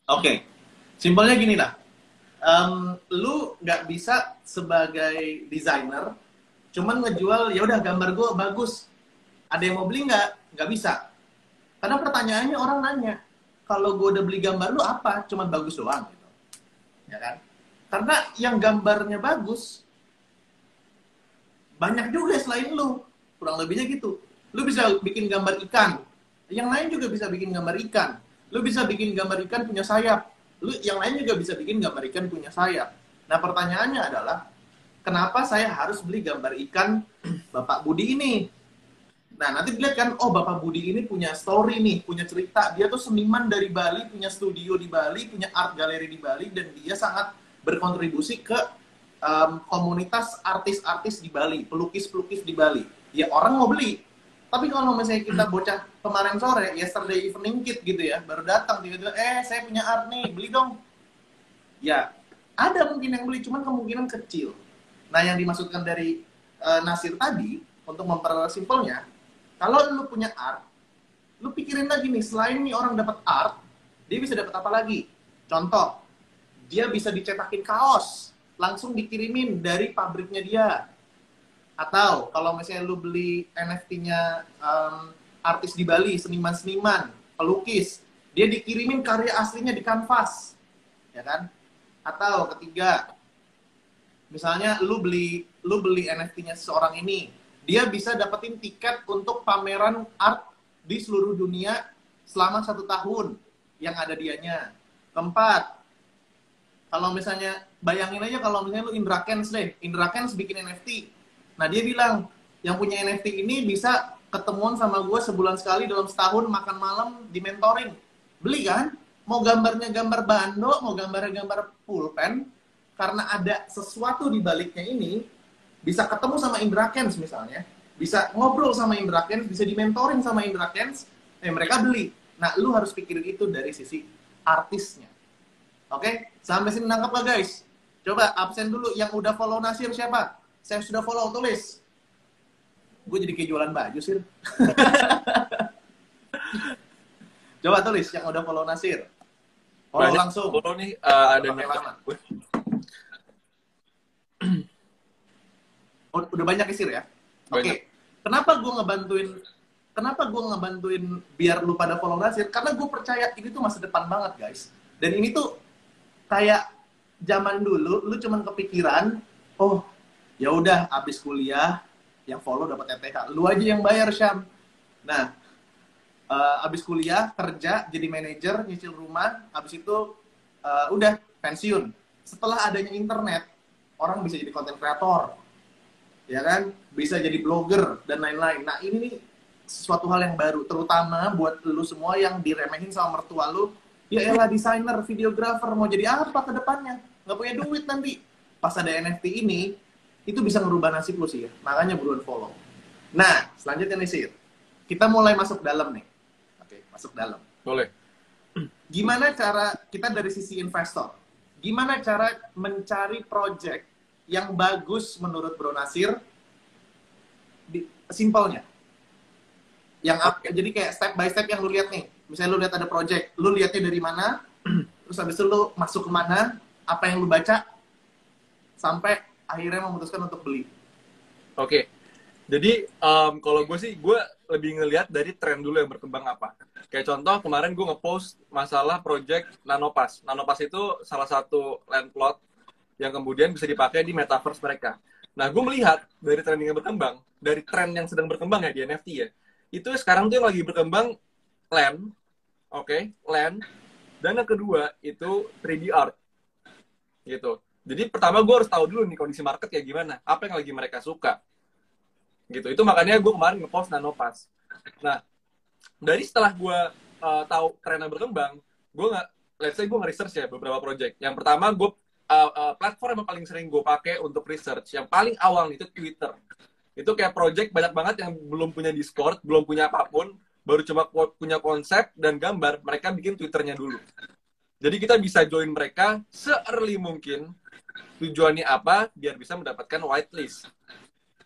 Oke. Simpelnya gini lah. Lu nggak bisa sebagai desainer cuman ngejual ya udah gambar gue bagus. Ada yang mau beli nggak? Nggak bisa. Karena pertanyaannya orang nanya, kalau gue udah beli gambar lu apa? Cuman bagus doang gitu. Ya kan? Karena yang gambarnya bagus banyak juga selain lu. Kurang lebihnya gitu. Lu bisa bikin gambar ikan. Yang lain juga bisa bikin gambar ikan. Lu bisa bikin gambar ikan punya sayap. Yang lain juga bisa bikin gambar ikan punya sayap. Nah, pertanyaannya adalah, kenapa saya harus beli gambar ikan Bapak Budi ini? Nah, nanti dilihat kan, oh Bapak Budi ini punya story nih, punya cerita. Dia tuh seniman dari Bali, punya studio di Bali, punya art gallery di Bali, dan dia sangat berkontribusi ke komunitas artis-artis di Bali, pelukis-pelukis di Bali. Ya orang mau beli. Tapi kalau misalnya kita bocah kemarin sore, yesterday evening kid gitu ya, baru datang tiba-tiba, saya punya art nih, beli dong. Ya, ada mungkin yang beli, cuman kemungkinan kecil. Nah, yang dimaksudkan dari Nasir tadi, untuk mempersimpelnya, kalau lu punya art, lu pikirin lagi nih, selain nih orang dapat art, dia bisa dapat apa lagi? Contoh, dia bisa dicetakin kaos, langsung dikirimin dari pabriknya dia. Atau kalau misalnya lu beli NFT-nya artis di Bali, seniman-seniman, pelukis, dia dikirimin karya aslinya di kanvas, ya kan? Atau ketiga, misalnya lu beli NFT-nya seseorang ini, dia bisa dapetin tiket untuk pameran art di seluruh dunia selama 1 tahun yang ada dianya. Keempat, kalau misalnya, bayangin aja kalau misalnya lu Indra Kents deh, Indra Kents bikin NFT. Nah, dia bilang, yang punya NFT ini bisa ketemuan sama gue sebulan sekali dalam setahun, makan malam, di mentoring. Beli kan? Mau gambarnya gambar bando, mau gambarnya gambar pulpen, karena ada sesuatu di baliknya ini, bisa ketemu sama Indra Kents misalnya, bisa ngobrol sama Indra Kents, bisa di-mentoring sama Indra Kents, mereka beli. Nah, lu harus pikirin itu dari sisi artisnya. Oke? Sampai sini nangkap gak guys? Coba absen dulu, yang udah follow Nasir siapa? Saya sudah follow, tulis. Gue jadi kayak jualan baju sih. Coba tulis yang udah follow Nasir. Follow Banyak langsung. follow nih, ada lama. Udah banyak isir ya? Oke. Kenapa gue ngebantuin biar lu pada follow Nasir? Karena gue percaya ini tuh masa depan banget, guys. Dan ini tuh kayak zaman dulu, lu cuman kepikiran, oh, ya udah abis kuliah, yang follow dapat ETH. Lu aja yang bayar, Syam. Nah, abis kuliah, kerja, jadi manajer, nyicil rumah, abis itu udah pensiun. Setelah adanya internet, orang bisa jadi content creator, ya kan, bisa jadi blogger dan lain-lain. Nah, ini nih sesuatu hal yang baru, terutama buat lu semua yang diremehin sama mertua lu. Ya elah, desainer, videographer, mau jadi apa ke depannya? Nggak punya duit nanti. Pas ada NFT ini, itu bisa ngerubah nasib lu sih ya. Makanya buruan follow. Nah, selanjutnya nih Sir, kita mulai masuk dalam nih. Oke, masuk dalam. Boleh. Gimana cara kita dari sisi investor? Gimana cara mencari project yang bagus menurut Bro Nasir? Simpelnya. Jadi kayak step by step yang lu lihat nih. Misalnya lu lihat ada project, lu lihatnya dari mana, terus habis itu lu masuk kemana, apa yang lu baca, sampai akhirnya memutuskan untuk beli. Oke. Jadi kalau gue sih, gue lebih ngelihat dari tren dulu yang berkembang apa. Kayak contoh kemarin gue nge-post masalah project Nanopass. Nanopass itu salah satu land plot yang kemudian bisa dipakai di metaverse mereka. Nah, gue melihat dari trending yang berkembang, dari tren yang sedang berkembang ya di NFT ya, itu sekarang tuh yang lagi berkembang land, land, dan yang kedua itu 3D art, gitu. Jadi pertama gue harus tahu dulu nih kondisi market kayak gimana, apa yang lagi mereka suka, gitu. Itu makanya gue kemarin nge-post Nanopass. Nah, dari setelah gue tahu tren yang berkembang, gue let's say gue nge-research ya beberapa project. Yang pertama gue platform yang paling sering gue pakai untuk research, yang paling awal itu Twitter. Itu kayak project banyak banget yang belum punya Discord, belum punya apapun, baru cuma punya konsep dan gambar, mereka bikin Twitternya dulu. Jadi kita bisa join mereka se-early mungkin. Tujuannya apa? Biar bisa mendapatkan whitelist.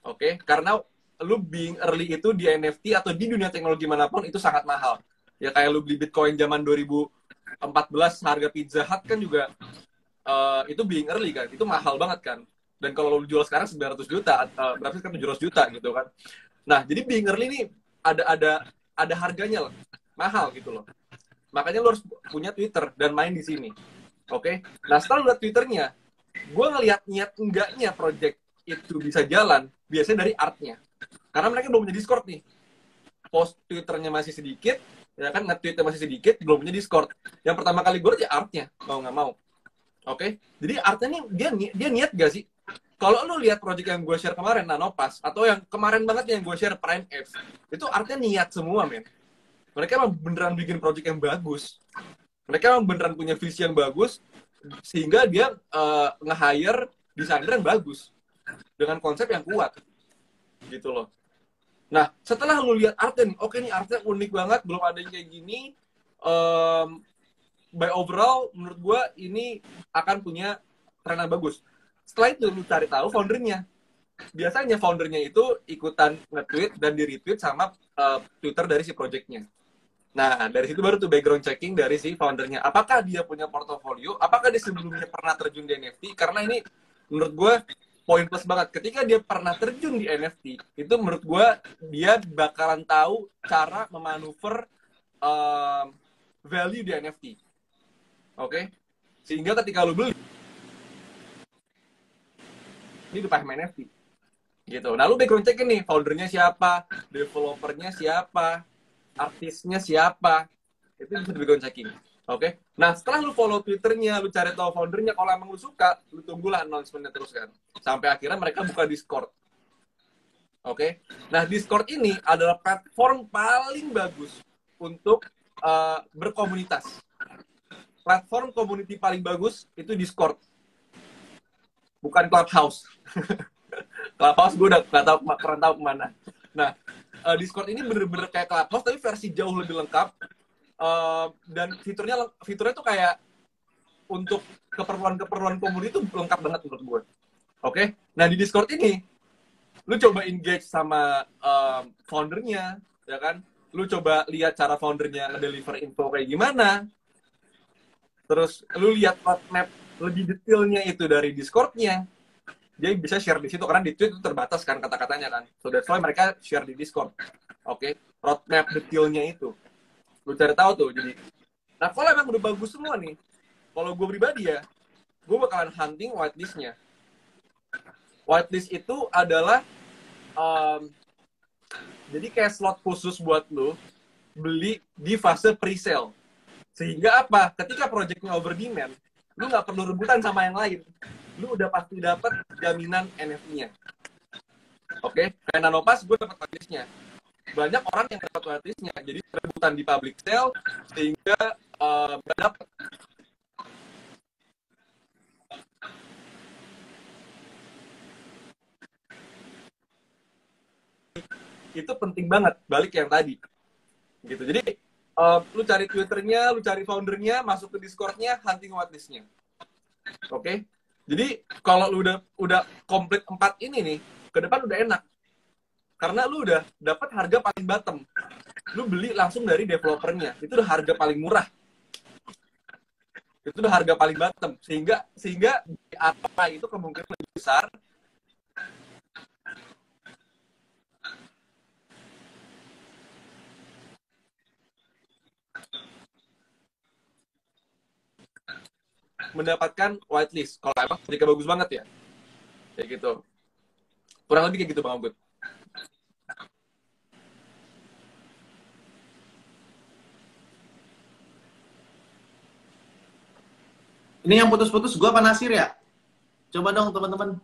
Oke? Karena lu being early itu di NFT atau di dunia teknologi manapun itu sangat mahal. Ya kayak lu beli Bitcoin zaman 2014 harga Pizza Hut kan juga itu being early kan, itu mahal banget kan. Dan kalau lu jual sekarang 900 juta, berarti kan 700 juta gitu kan. Nah, jadi being early ini ada ada harganya lah, mahal gitu loh. Makanya lo harus punya Twitter dan main di sini. Oke? Nah, setelah lu lihat Twitternya, gue ngelihat niat enggaknya project itu bisa jalan, biasanya dari artnya. Karena mereka belum punya Discord nih. Post Twitternya masih sedikit, ya kan, nge-tweetnya masih sedikit, belum punya Discord. Yang pertama kali gue lihat ya artnya, mau nggak mau. Oke? Jadi artnya nih, dia niat gak sih? Kalau lu lihat project yang gue share kemarin, Nanopass, atau yang kemarin banget yang gue share, Prime X, itu artnya niat semua, men. Mereka emang beneran bikin project yang bagus. Mereka emang beneran punya visi yang bagus, sehingga dia nge-hire desainer yang bagus dengan konsep yang kuat gitu loh. Nah, setelah lu lihat artnya nih, oke nih artnya unik banget, belum ada yang kayak gini. By overall, menurut gue ini akan punya tren yang bagus. Setelah itu lu cari tahu foundernya. Biasanya foundernya itu ikutan nge-tweet dan di-retweet sama Twitter dari si projectnya. Nah, dari situ baru tuh background checking dari si foundernya. Apakah dia punya portofolio? Apakah dia sebelumnya pernah terjun di NFT? Karena ini menurut gue poin plus banget. Ketika dia pernah terjun di NFT, itu menurut gue dia bakalan tahu cara memanuver value di NFT. Oke? Sehingga ketika lu beli, ini udah paham NFT. Gitu. Nah, lu background checking nih, foundernya siapa, developernya siapa, artisnya siapa, itu bisa di background checking. Oke? Nah, setelah lu follow Twitternya, lu cari tahu foundernya, kalau emang lu suka, lu tunggulah announcementnya terus kan. Sampai akhirnya mereka buka Discord. Oke? Nah, Discord ini adalah platform paling bagus untuk berkomunitas. Platform community paling bagus itu Discord. Bukan Clubhouse. Clubhouse gue udah gak tahu, pernah tahu kemana. Nah, Discord ini bener-bener kayak Clubhouse, tapi versi jauh lebih lengkap. Dan fiturnya tuh kayak untuk keperluan komunitas itu lengkap banget menurut gue. Oke? Nah, di Discord ini, lu coba engage sama foundernya, ya kan? Lu coba lihat cara foundernya nge-deliver info kayak gimana. Terus, lu lihat roadmap lebih detailnya itu dari Discord-nya. Dia bisa share di situ karena di tweet itu terbatas kan kata-katanya kan. So that's why mereka share di Discord. Oke, roadmap detailnya itu. Lu cari tahu tuh. Jadi, nah kalau emang udah bagus semua nih, kalau gue pribadi ya, gue bakalan hunting whitelist-nya. Whitelist itu adalah jadi kayak slot khusus buat lu beli di fase pre-sale. Sehingga apa? Ketika projectnya over demand, lu nggak perlu rebutan sama yang lain. Lu udah pasti dapat jaminan NFT-nya. Oke, kayak Nanopass gue dapat whitelist-nya. Banyak orang yang dapat whitelist-nya, jadi rebutan di public sale sehingga dapat. Itu penting banget, balik yang tadi. Gitu. Jadi lu cari Twitternya, lu cari foundernya, masuk ke Discord-nya, hunting whitelist-nya. Oke? Jadi kalau lu udah komplit 4 ini nih, ke depan udah enak. Karena lu udah dapat harga paling bottom. Lu beli langsung dari developernya. Itu udah harga paling murah. Itu udah harga paling bottom. Sehingga apa itu kemungkinan lebih besar mendapatkan whitelist. Kalau emang jika bagus banget ya. Kayak gitu. Kurang lebih kayak gitu Bang Ogut. Ini yang putus-putus gue apa Nasir ya? Coba dong teman-teman.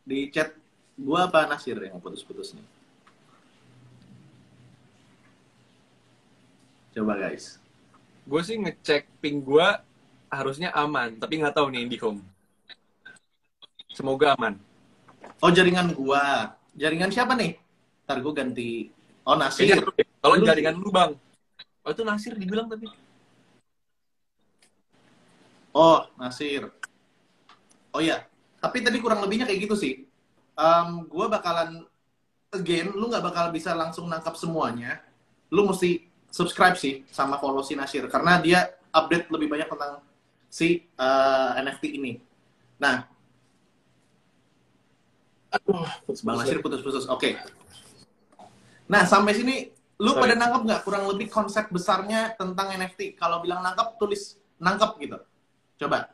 Di chat gue apa Nasir yang putus-putus nih? Coba guys. Gue sih ngecek ping gue harusnya aman, tapi nggak tahu nih IndiHome. Semoga aman. Oh jaringan gua. Jaringan siapa nih? Ntar gue ganti. Oh Nasir. Kalau jaringan lu Bang. Oh itu Nasir dibilang tapi. Oh Nasir. Oh ya. Tapi tadi kurang lebihnya kayak gitu sih. Gue bakalan again, lu nggak bakal bisa langsung nangkap semuanya. Lu mesti subscribe sih sama follow si Nasir karena dia update lebih banyak tentang si NFT ini. Nah, Aduh, Bang Nasir putus-putus. Oke. Nah, sampai sini lu pada Sorry. nangkep nggak kurang lebih konsep besarnya tentang NFT? Kalau bilang nangkep, tulis nangkep gitu. Coba.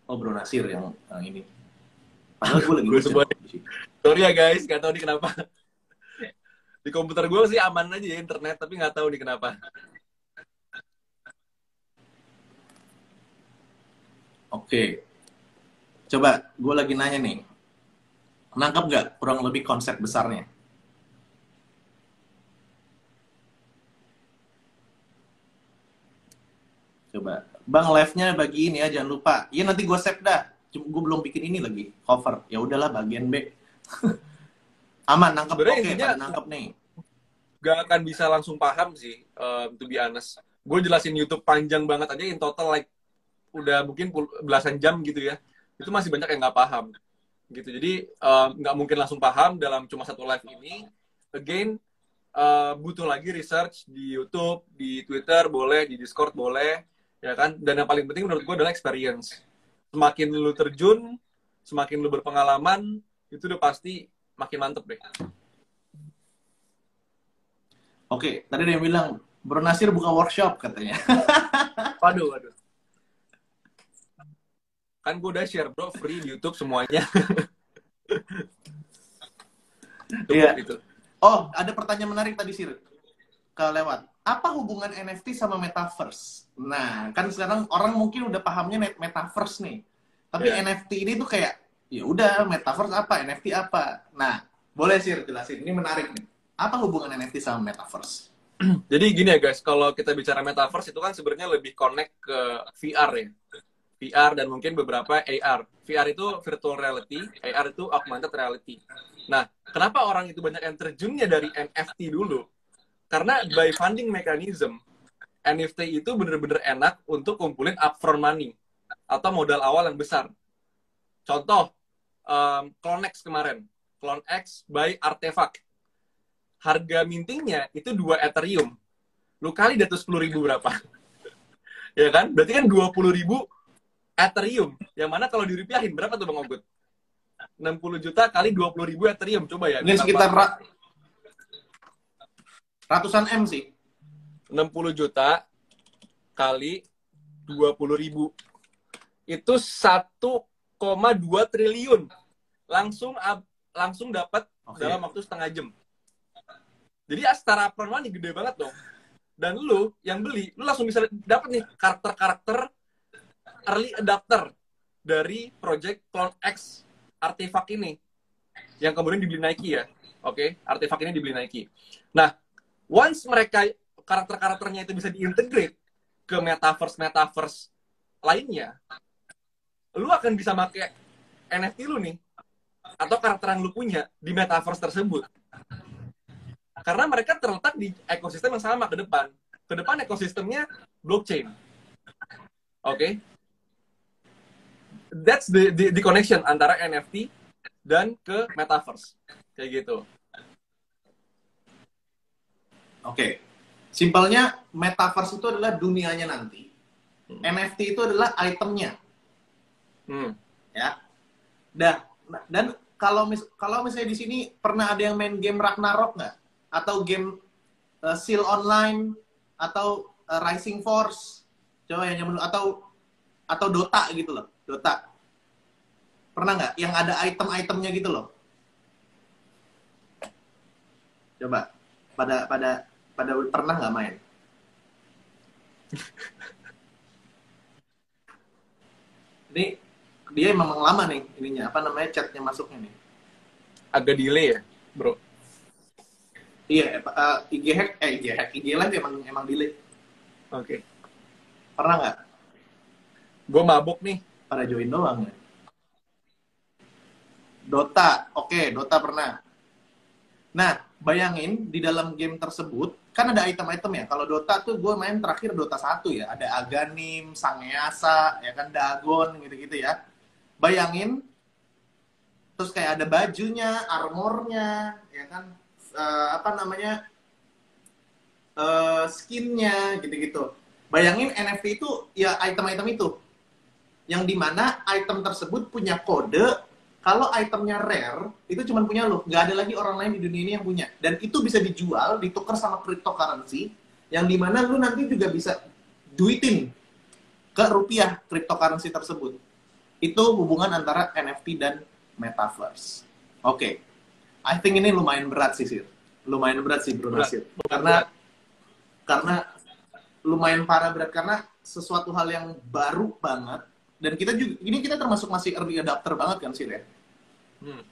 Oh, Bro Nasir yang ini. Padahal gue lagi Gue hujan sebut. loh di sini. Sorry ya guys, gak tahu nih kenapa. Di komputer gue sih aman aja ya internet, tapi nggak tahu nih kenapa. Oke. Coba, gue lagi nanya nih. Nangkep nggak kurang lebih konsep besarnya? Coba. Bang, live-nya bagi ini ya, jangan lupa. Iya, nanti gue save dah. Cuma gue belum bikin ini lagi, cover. Ya udahlah, bagian B. Aman, nangkep. Sebenarnya Oke, intinya pada nangkep nih. gak akan bisa langsung paham sih, to be honest. Gue jelasin YouTube panjang banget aja, in total like udah mungkin belasan jam gitu ya. Itu masih banyak yang nggak paham gitu. Jadi nggak mungkin langsung paham dalam cuma satu live ini. Again, butuh lagi research di YouTube, di Twitter boleh, di Discord boleh, ya kan. Dan yang paling penting menurut gue adalah experience. Semakin lu terjun, semakin lu berpengalaman, itu udah pasti makin mantep deh. Oke, tadi dia bilang, Bro Nasir buka workshop katanya. Waduh, waduh. Kan gue udah share bro, free di YouTube semuanya. Cukup Iya. gitu. Oh, ada pertanyaan menarik tadi sih kelewat. Apa hubungan NFT sama metaverse? Nah, kan sekarang orang mungkin udah pahamnya metaverse nih. Tapi Ya. NFT ini tuh kayak ya udah metaverse apa, NFT apa. Nah, boleh sih jelasin. Ini menarik nih. Apa hubungan NFT sama metaverse? Jadi gini ya guys, kalau kita bicara metaverse itu kan sebenarnya lebih connect ke VR ya. VR dan mungkin beberapa AR. VR itu virtual reality, AR itu augmented reality. Nah, kenapa orang itu banyak yang terjunnya dari NFT dulu? Karena by funding mechanism, NFT itu bener-bener enak untuk kumpulin upfront money atau modal awal yang besar. Contoh, Clonex kemarin. Clonex by Artefact. Harga mintingnya itu 2 Ethereum. Lu kali di atas 10.000 berapa? Ya kan? Berarti kan 20.000 Ethereum. Yang mana kalau dirupiahin berapa tuh Bang Ogut? 60 juta kali 20.000 Ethereum. Coba ya. Ini sekitar ratusan M sih. 60 juta kali 20.000. Itu 1,2 triliun. Langsung dapat dalam waktu setengah jam. Jadi secara upfront money gede banget dong. Dan lu yang beli, lu langsung bisa dapat nih karakter-karakter early adapter dari project Clone X Artifact ini. Yang kemudian dibeli Nike ya. Oke, Artifact ini dibeli Nike. Nah, once mereka karakter-karakternya itu bisa diintegrate ke metaverse lainnya, lu akan bisa pakai NFT lu nih atau karakter yang lu punya di metaverse tersebut. Karena mereka terletak di ekosistem yang sama ke depan. Ke depan ekosistemnya blockchain. Oke. Okay? That's the connection antara NFT dan ke metaverse. Kayak gitu. Oke. Simpelnya metaverse itu adalah dunianya nanti. NFT itu adalah itemnya. Ya. Dan kalau misalnya di sini pernah ada yang main game Ragnarok nggak? Atau game Seal Online atau Rising Force, coba yang zaman atau Dota gitu loh, Dota. Pernah nggak yang ada item-itemnya gitu loh? Coba pada pernah nggak main? Ini dia memang lama nih ininya, apa namanya, chatnya masuknya nih. Agak delay ya, bro. Iya, IG Live emang delay. Oke. Pernah nggak? Gue mabuk nih. Pada join doang ya. Dota, oke, Dota pernah. Nah, bayangin di dalam game tersebut kan ada item-item ya. Kalau Dota tuh gue main terakhir Dota 1 ya, ada Aghanim, Sangeasa, ya kan, Dagon gitu-gitu ya. Bayangin, terus kayak ada bajunya, armornya, ya kan, skinnya gitu-gitu. Bayangin NFT itu ya item-item itu, yang dimana item tersebut punya kode Kalau itemnya rare, itu cuma punya lo. Nggak ada lagi orang lain di dunia ini yang punya. Dan itu bisa dijual, ditukar sama cryptocurrency, yang dimana lu nanti juga bisa duitin ke rupiah cryptocurrency tersebut. Itu hubungan antara NFT dan Metaverse. Oke. I think ini lumayan berat sih, Sir. Lumayan berat sih, Bro Nasir. Karena lumayan parah berat, karena sesuatu hal yang baru banget. Dan kita juga, ini kita termasuk masih early adapter banget kan, Sir, ya?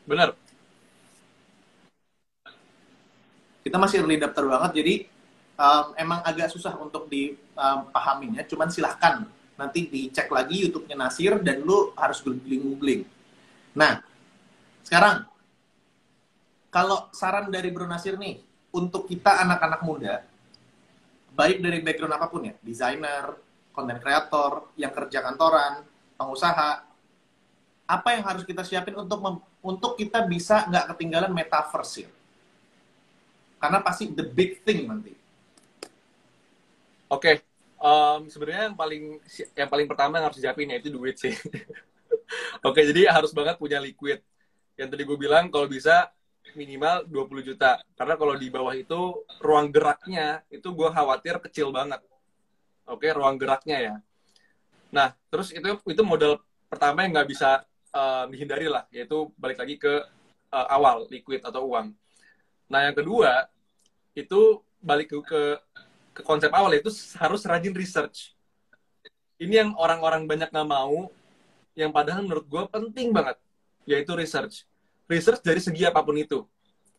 Benar. Kita masih early adapter banget, jadi emang agak susah untuk dipahaminya. Cuman silahkan nanti dicek lagi YouTube-nya Nasir, dan lu harus googling. Nah, sekarang, kalau saran dari Bro Nasir nih, untuk kita anak-anak muda, baik dari background apapun ya, desainer, content creator, yang kerja kantoran, pengusaha, apa yang harus kita siapin untuk kita bisa nggak ketinggalan metaverse ya? Karena pasti the big thing nanti. Oke. Sebenarnya yang paling pertama yang harus disiapin yaitu duit sih. Oke, jadi harus banget punya liquid. Yang tadi gue bilang kalau bisa minimal 20 juta. Karena kalau di bawah itu ruang geraknya itu gue khawatir kecil banget. Oke, ruang geraknya ya. Nah, terus itu modal pertama yang nggak bisa dihindari lah, yaitu balik lagi ke awal, liquid atau uang. Nah, yang kedua, itu balik ke konsep awal, yaitu harus rajin research. Ini yang orang-orang banyak nggak mau, yang padahal menurut gue penting banget, yaitu research. Research dari segi apapun itu.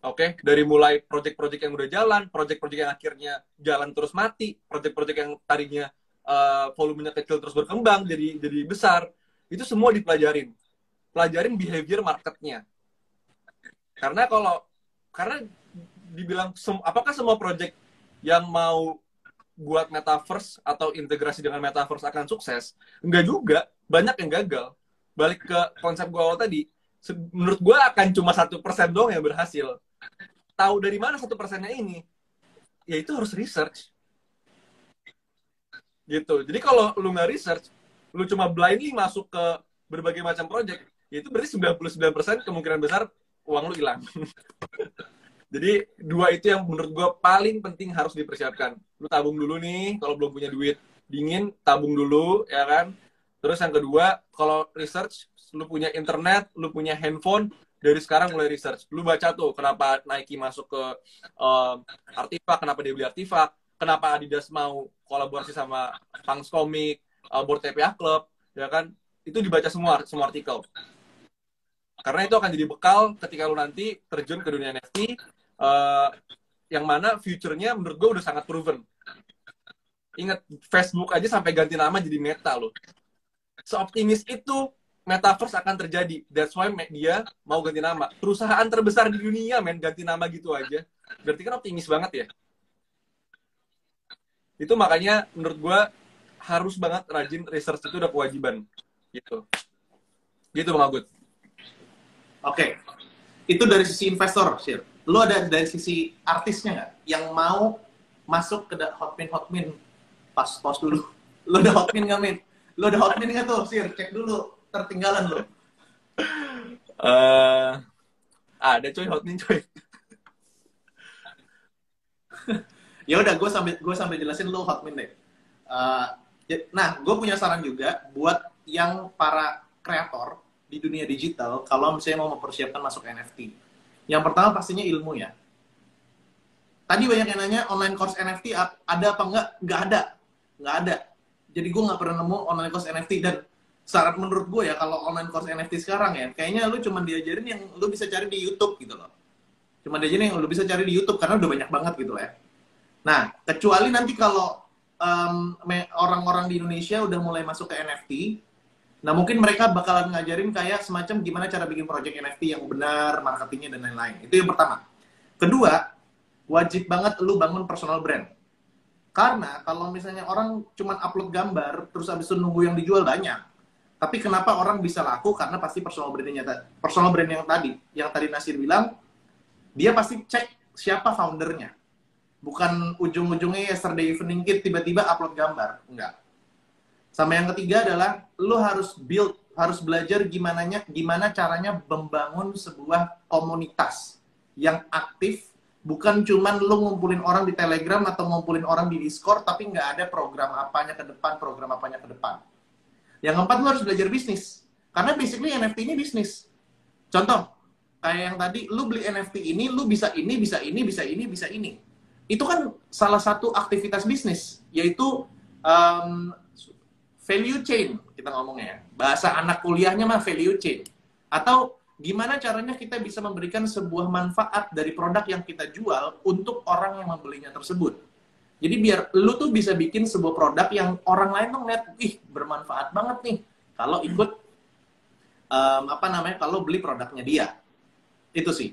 Oke, dari mulai project-project yang udah jalan, project-project yang akhirnya jalan terus mati, project-project yang tadinya volumenya kecil terus berkembang jadi besar, itu semua dipelajarin. Pelajarin behavior marketnya. Karena dibilang apakah semua project yang mau buat metaverse atau integrasi dengan metaverse akan sukses? Enggak juga, banyak yang gagal. Balik ke konsep gue awal tadi, menurut gue akan cuma 1% doang yang berhasil. Tahu dari mana 1%-nya ini? Ya itu harus research. Gitu. Jadi kalau lu nggak research, lu cuma blindly masuk ke berbagai macam project, ya itu berarti 99% kemungkinan besar uang lu hilang. Jadi dua itu yang menurut gue paling penting harus dipersiapkan. Lu tabung dulu nih, kalau belum punya duit dingin, tabung dulu, ya kan? Terus yang kedua, kalau research, lu punya internet, lu punya handphone, dari sekarang mulai research. Lu baca tuh, kenapa Nike masuk ke Artifak, kenapa dia beli Artifak, kenapa Adidas mau kolaborasi sama Punks Comic, Board TPA Club, ya kan? Itu dibaca semua artikel. Karena itu akan jadi bekal ketika lu nanti terjun ke dunia NFT, yang mana future-nya menurut gue udah sangat proven. Ingat, Facebook aja sampai ganti nama jadi Meta loh. Seoptimis itu metaverse akan terjadi. That's why dia mau ganti nama. Perusahaan terbesar di dunia, ganti nama gitu aja. Berarti kan optimis banget ya. Itu makanya menurut gue harus banget rajin research, itu udah kewajiban. Gitu. Gitu Bang Agut. Oke. Itu dari sisi investor, Sir. Lu ada dari sisi artisnya nggak? Yang mau masuk ke Hotmin. Pause dulu. Lu udah Hotmin nggak, Min? Lu udah Hotmin nggak tuh, Sir? Cek dulu. Tertinggalan lu. Ada coy, Hotmin coy. Ya udah, gue sambil jelasin lu Hotmin deh. Nah, gue punya saran juga buat yang para kreator di dunia digital kalau misalnya mau mempersiapkan masuk NFT. Yang pertama pastinya ilmu ya. Tadi banyak yang nanya online course NFT ada apa enggak? Nggak ada. Jadi gue nggak pernah nemu online course NFT, dan syarat menurut gue ya, kalau online course NFT sekarang ya, kayaknya lu cuma diajarin yang lu bisa cari di YouTube gitu loh. Cuma diajarin yang lu bisa cari di YouTube karena udah banyak banget gitu ya. Nah, kecuali nanti kalau orang-orang di Indonesia udah mulai masuk ke NFT, nah mungkin mereka bakalan ngajarin kayak semacam gimana cara bikin project NFT yang benar, marketingnya dan lain-lain. Itu yang pertama. Kedua, wajib banget lu bangun personal brand. Karena kalau misalnya orang cuma upload gambar, terus habis itu nunggu yang dijual banyak. Tapi kenapa orang bisa laku? Karena pasti personal brand yang tadi Nasir bilang, dia pasti cek siapa foundernya. Bukan ujung-ujungnya yesterday evening kid tiba-tiba upload gambar. Enggak. Sama yang ketiga adalah lu harus build harus belajar gimana caranya membangun sebuah komunitas yang aktif, bukan cuman lu ngumpulin orang di Telegram atau ngumpulin orang di Discord tapi nggak ada program apanya ke depan, program apanya ke depan. Yang keempat, lu harus belajar bisnis. Karena basically NFT ini bisnis. Contoh, kayak yang tadi, lu beli NFT ini, lu bisa ini, bisa ini, bisa ini, bisa ini. Itu kan salah satu aktivitas bisnis, yaitu value chain, kita ngomongnya. Bahasa anak kuliahnya mah value chain. Atau gimana caranya kita bisa memberikan sebuah manfaat dari produk yang kita jual untuk orang yang membelinya tersebut. Jadi biar lu tuh bisa bikin sebuah produk yang orang lain tuh ngeliat, ih bermanfaat banget nih kalau ikut kalau beli produknya dia. Itu sih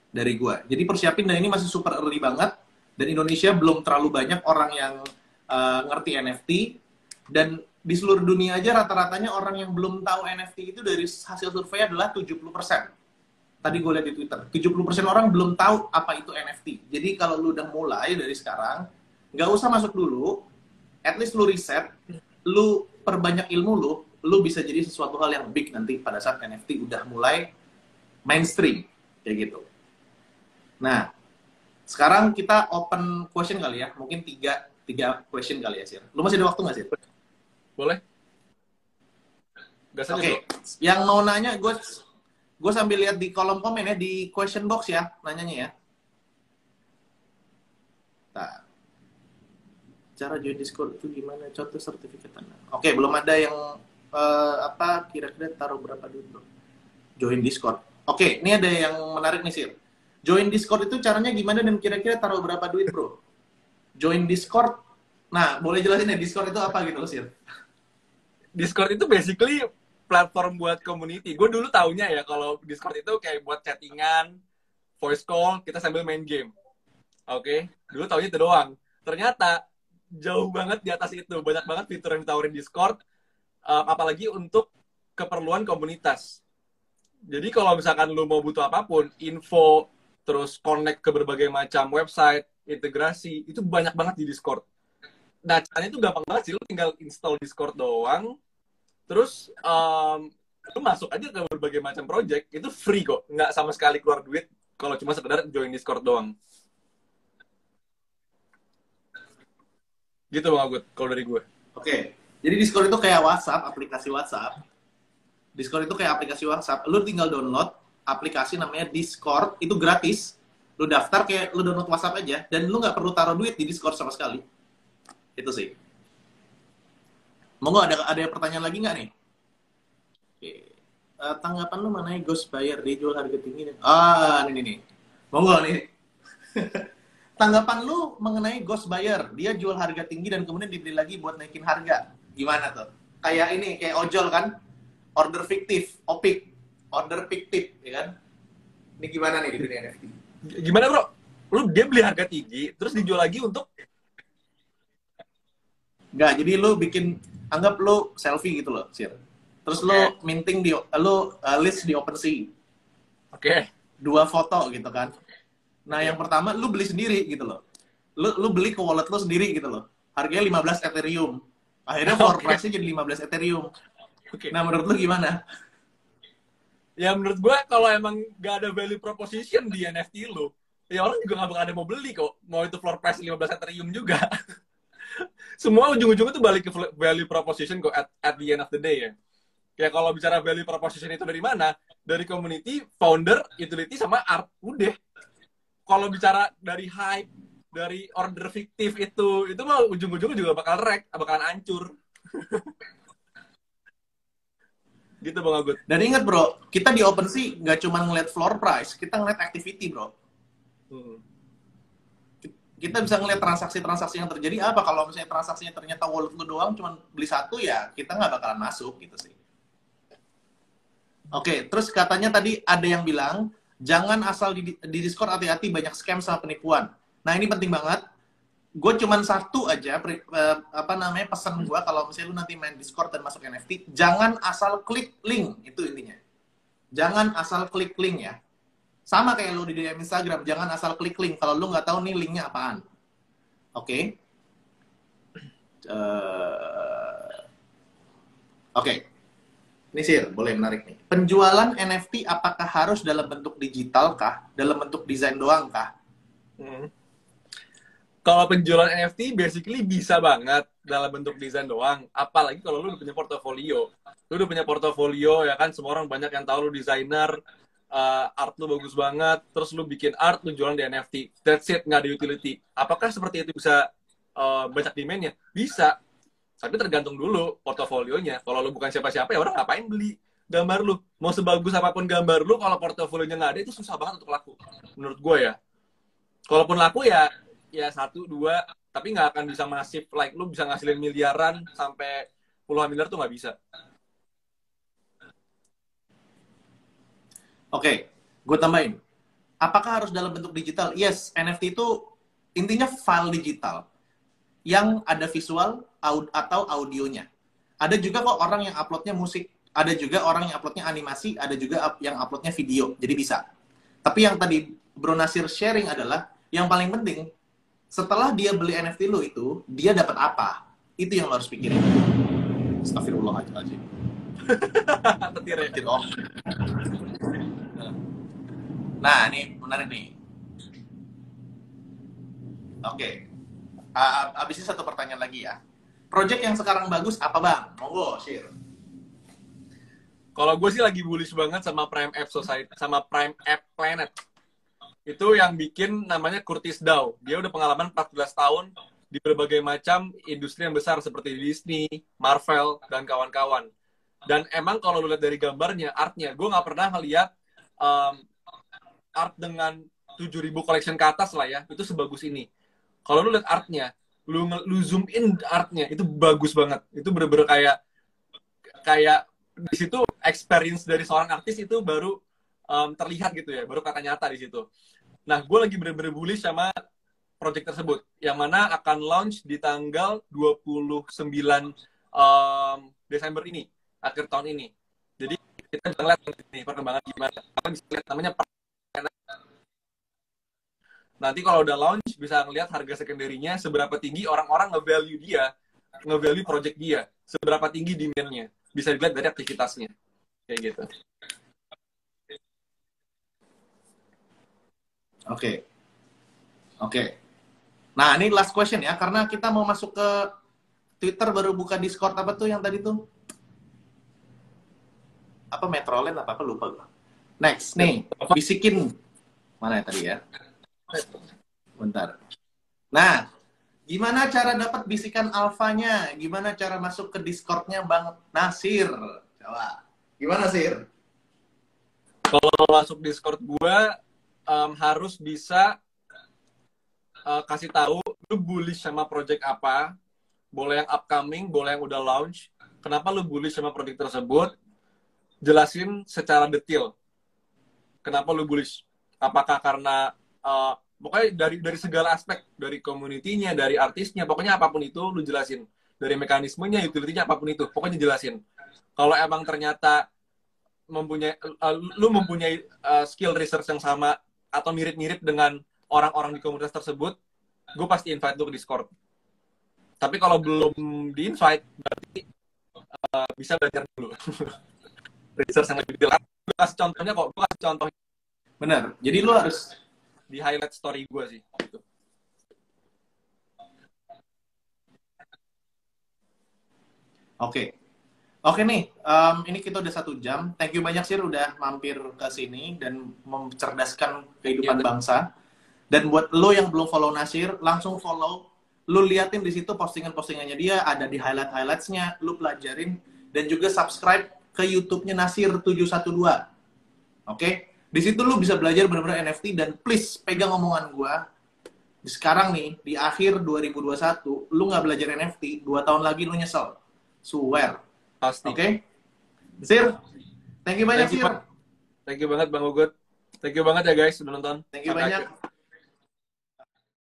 dari gua. Jadi persiapin, dan ini masih super early banget, dan Indonesia belum terlalu banyak orang yang ngerti NFT, dan di seluruh dunia aja rata-ratanya orang yang belum tahu NFT itu dari hasil survei adalah 70%. Tadi gue lihat di Twitter, 70% orang belum tahu apa itu NFT. Jadi kalau lu udah mulai dari sekarang, nggak usah masuk dulu, at least lu riset, lu perbanyak ilmu lu bisa jadi sesuatu hal yang big nanti pada saat NFT udah mulai mainstream, kayak gitu. Nah, sekarang kita open question kali ya, mungkin tiga question kali ya, Sir. Lu masih ada waktu nggak, Sir? Boleh? Oke, yang mau nanya, gue sambil lihat di kolom komen ya, di question box ya, nanyanya ya. Nah, cara join Discord itu gimana? Contoh sertifikat Anda. Oke, belum ada yang kira-kira taruh berapa duit, bro? Join Discord. Oke, ini ada yang menarik nih, Sir. Join Discord itu caranya gimana dan kira-kira taruh berapa duit, bro? Join Discord. Nah, boleh jelasin ya Discord itu apa gitu, Sir? Discord itu basically platform buat community. Gue dulu taunya ya kalau Discord itu kayak buat chattingan, voice call, kita sambil main game. Oke, dulu taunya itu doang. Ternyata jauh banget di atas itu. Banyak banget fitur yang ditawarin Discord, apalagi untuk keperluan komunitas. Jadi kalau misalkan lu mau butuh apapun, info, terus connect ke berbagai macam website, integrasi, itu banyak banget di Discord. Nah, caranya itu gampang banget sih. Lu tinggal install Discord doang, terus lu masuk aja ke berbagai macam project, itu free kok. Nggak sama sekali keluar duit kalau cuma sekedar join Discord doang. Gitu Bang Agut, kalau dari gue. Oke, jadi Discord itu kayak WhatsApp, aplikasi WhatsApp. Discord itu kayak aplikasi WhatsApp. Lu tinggal download aplikasi namanya Discord, itu gratis. Lu daftar kayak lu download WhatsApp aja, dan lu nggak perlu taruh duit di Discord sama sekali. Itu sih. Monggo, ada pertanyaan lagi nggak nih? Oke. Tanggapan lu mengenai Ghost Buyer, dia jual harga tinggi. Ini nih. Monggo nih. Tanggapan lu mengenai Ghost Buyer, dia jual harga tinggi dan kemudian dibeli lagi buat naikin harga. Gimana tuh? Kayak ini, kayak ojol kan? Order fiktif, opik. Order fiktif, ya kan? Ini gimana nih di dunia NFT? Gimana bro? Dia beli harga tinggi, terus dijual lagi untuk? Enggak, jadi lu bikin, anggap lu selfie gitu loh, Sir. Terus lu minting list di OpenSea. Oke. 2 foto gitu kan. Nah, yang pertama lu beli sendiri gitu loh. Lu beli ke wallet lu sendiri gitu loh. Harganya 15 Ethereum. Akhirnya floor price-nya jadi 15 Ethereum. Nah, menurut lu gimana? Ya menurut gue kalau emang gak ada value proposition di NFT lu, ya orang juga gak bakal ada mau beli kok. Mau itu floor price 15 Ethereum juga. Semua ujung-ujungnya tuh balik ke value proposition kok at the end of the day ya. Ya kalau bicara value proposition itu dari mana? Dari community, founder, utility, sama art. Udah. Kalau bicara dari hype, dari order fiktif itu mah ujung-ujungnya juga bakalan hancur. Gitu Bang Agut. Dan ingat bro, kita di OpenSea nggak cuma ngeliat floor price, kita ngeliat activity bro. Kita bisa ngeliat transaksi-transaksi yang terjadi apa. Kalau misalnya transaksinya ternyata wallet lu doang cuma beli satu, ya kita nggak bakalan masuk gitu sih. Oke, terus katanya tadi ada yang bilang, jangan asal di Discord, hati-hati banyak scam sama penipuan. Nah, ini penting banget. Gue cuman satu aja, pesan gue kalau misalnya lu nanti main Discord dan masuk NFT, jangan asal klik link, itu intinya. Jangan asal klik link ya. Sama kayak lu di DM Instagram, jangan asal klik link kalau lu nggak tahu nih linknya apaan. Oke. Oke. Ini Sir, boleh menarik nih. Penjualan NFT apakah harus dalam bentuk digital kah? Dalam bentuk desain doang kah? Hmm. Kalau penjualan NFT basically bisa banget dalam bentuk desain doang. Apalagi kalau lu udah punya portofolio. Lu udah punya portofolio ya kan, semua orang banyak yang tahu lu desainer, art lu bagus banget, terus lu bikin art, lu jualan di NFT. That's it, nggak ada utility. Apakah seperti itu bisa banyak demand-nya? Bisa. Tapi tergantung dulu portofolionya. Kalau lu bukan siapa-siapa ya orang ngapain beli gambar lu? Mau sebagus apapun gambar lu, kalau portofolionya nggak ada itu susah banget untuk laku. Menurut gue ya. Kalaupun laku ya satu dua, tapi nggak akan bisa masif. Like lu bisa ngasilin miliaran sampai puluhan miliar tuh nggak bisa. Oke, gue tambahin. Apakah harus dalam bentuk digital? Yes, NFT itu intinya file digital yang ada visual atau audionya. Ada juga kok orang yang uploadnya musik, ada juga orang yang uploadnya animasi, ada juga yang uploadnya video. Jadi bisa. Tapi yang tadi Bro Nasir sharing adalah yang paling penting, setelah dia beli NFT lo itu, dia dapat apa? Itu yang lo harus pikirin. Astagfirullahaladzim. Petir ya. Nah, ini menarik nih. Oke. Abis ini satu pertanyaan lagi ya. Project yang sekarang bagus apa bang? Monggo, share. Kalau gue sih lagi bullish banget sama Prime App Society, sama Prime App Planet. Itu yang bikin namanya Curtis Dow. Dia udah pengalaman 14 tahun di berbagai macam industri yang besar seperti Disney, Marvel, dan kawan-kawan. Dan emang kalau lu lihat dari gambarnya, artnya, gue nggak pernah ngeliat art dengan 7.000 collection ke atas lah ya, itu sebagus ini. Kalau lu lihat artnya, lu zoom in artnya, itu bagus banget. Itu bener-bener kayak di situ experience dari seorang artis itu baru terlihat gitu ya, baru kata nyata di situ. Nah, gue lagi bener-bener bullish sama project tersebut, yang mana akan launch di tanggal 29 Desember ini, akhir tahun ini. Jadi kita bisa lihat nih perkembangan gimana. Kita bisa lihat namanya nanti kalau udah launch bisa ngelihat harga secondary-nya seberapa tinggi orang-orang nge-value dia, nge-value project dia, seberapa tinggi demand-nya. Bisa dilihat dari aktivitasnya. Kayak gitu. Oke. Oke. Nah, ini last question ya, karena kita mau masuk ke Twitter, baru buka Discord apa tuh yang tadi tuh? Apa Metroland apa lupa gue. Next, nih, bisikin. Mana ya tadi ya? Bentar. Nah, gimana cara dapat bisikan alfanya? Gimana cara masuk ke Discord-nya Bang Nasir? Coba. Gimana, Sir? Kalau masuk Discord gue, harus bisa kasih tahu lu bullish sama project apa, boleh yang upcoming, boleh yang udah launch, kenapa lu bullish sama project tersebut, jelasin secara detail kenapa lu bullish. Apakah karena pokoknya dari segala aspek, dari community-nya, dari artisnya, pokoknya apapun itu lu jelasin, dari mekanismenya, utility-nya, apapun itu pokoknya jelasin. Kalau emang ternyata lu mempunyai skill research yang sama atau mirip-mirip dengan orang-orang di komunitas tersebut, gue pasti invite lu ke Discord. Tapi kalau belum di-invite, berarti bisa belajar dulu. Research yang lebih detail. Gue kasih contohnya kok, gue kasih contoh. Benar, jadi lu harus di highlight story gue sih. Gitu. Oke. Oke nih, ini kita udah 1 jam. Thank you banyak Sir udah mampir ke sini dan mencerdaskan kehidupan bangsa. Dan buat lo yang belum follow Nasir, langsung follow. Lo liatin di situ postingan-postingannya dia, ada di highlights-nya, lo pelajarin. Dan juga subscribe ke YouTube-nya Nasir 712. Oke? Di situ lo bisa belajar benar-benar NFT, dan please pegang omongan gue. Sekarang nih, di akhir 2021, lo nggak belajar NFT, 2 tahun lagi lo nyesel. Swear. Pasti. Oke? Sir, thank you banyak, Sir. Thank you banget Bang Ugut. Thank you banget ya guys sudah nonton. Thank you banyak.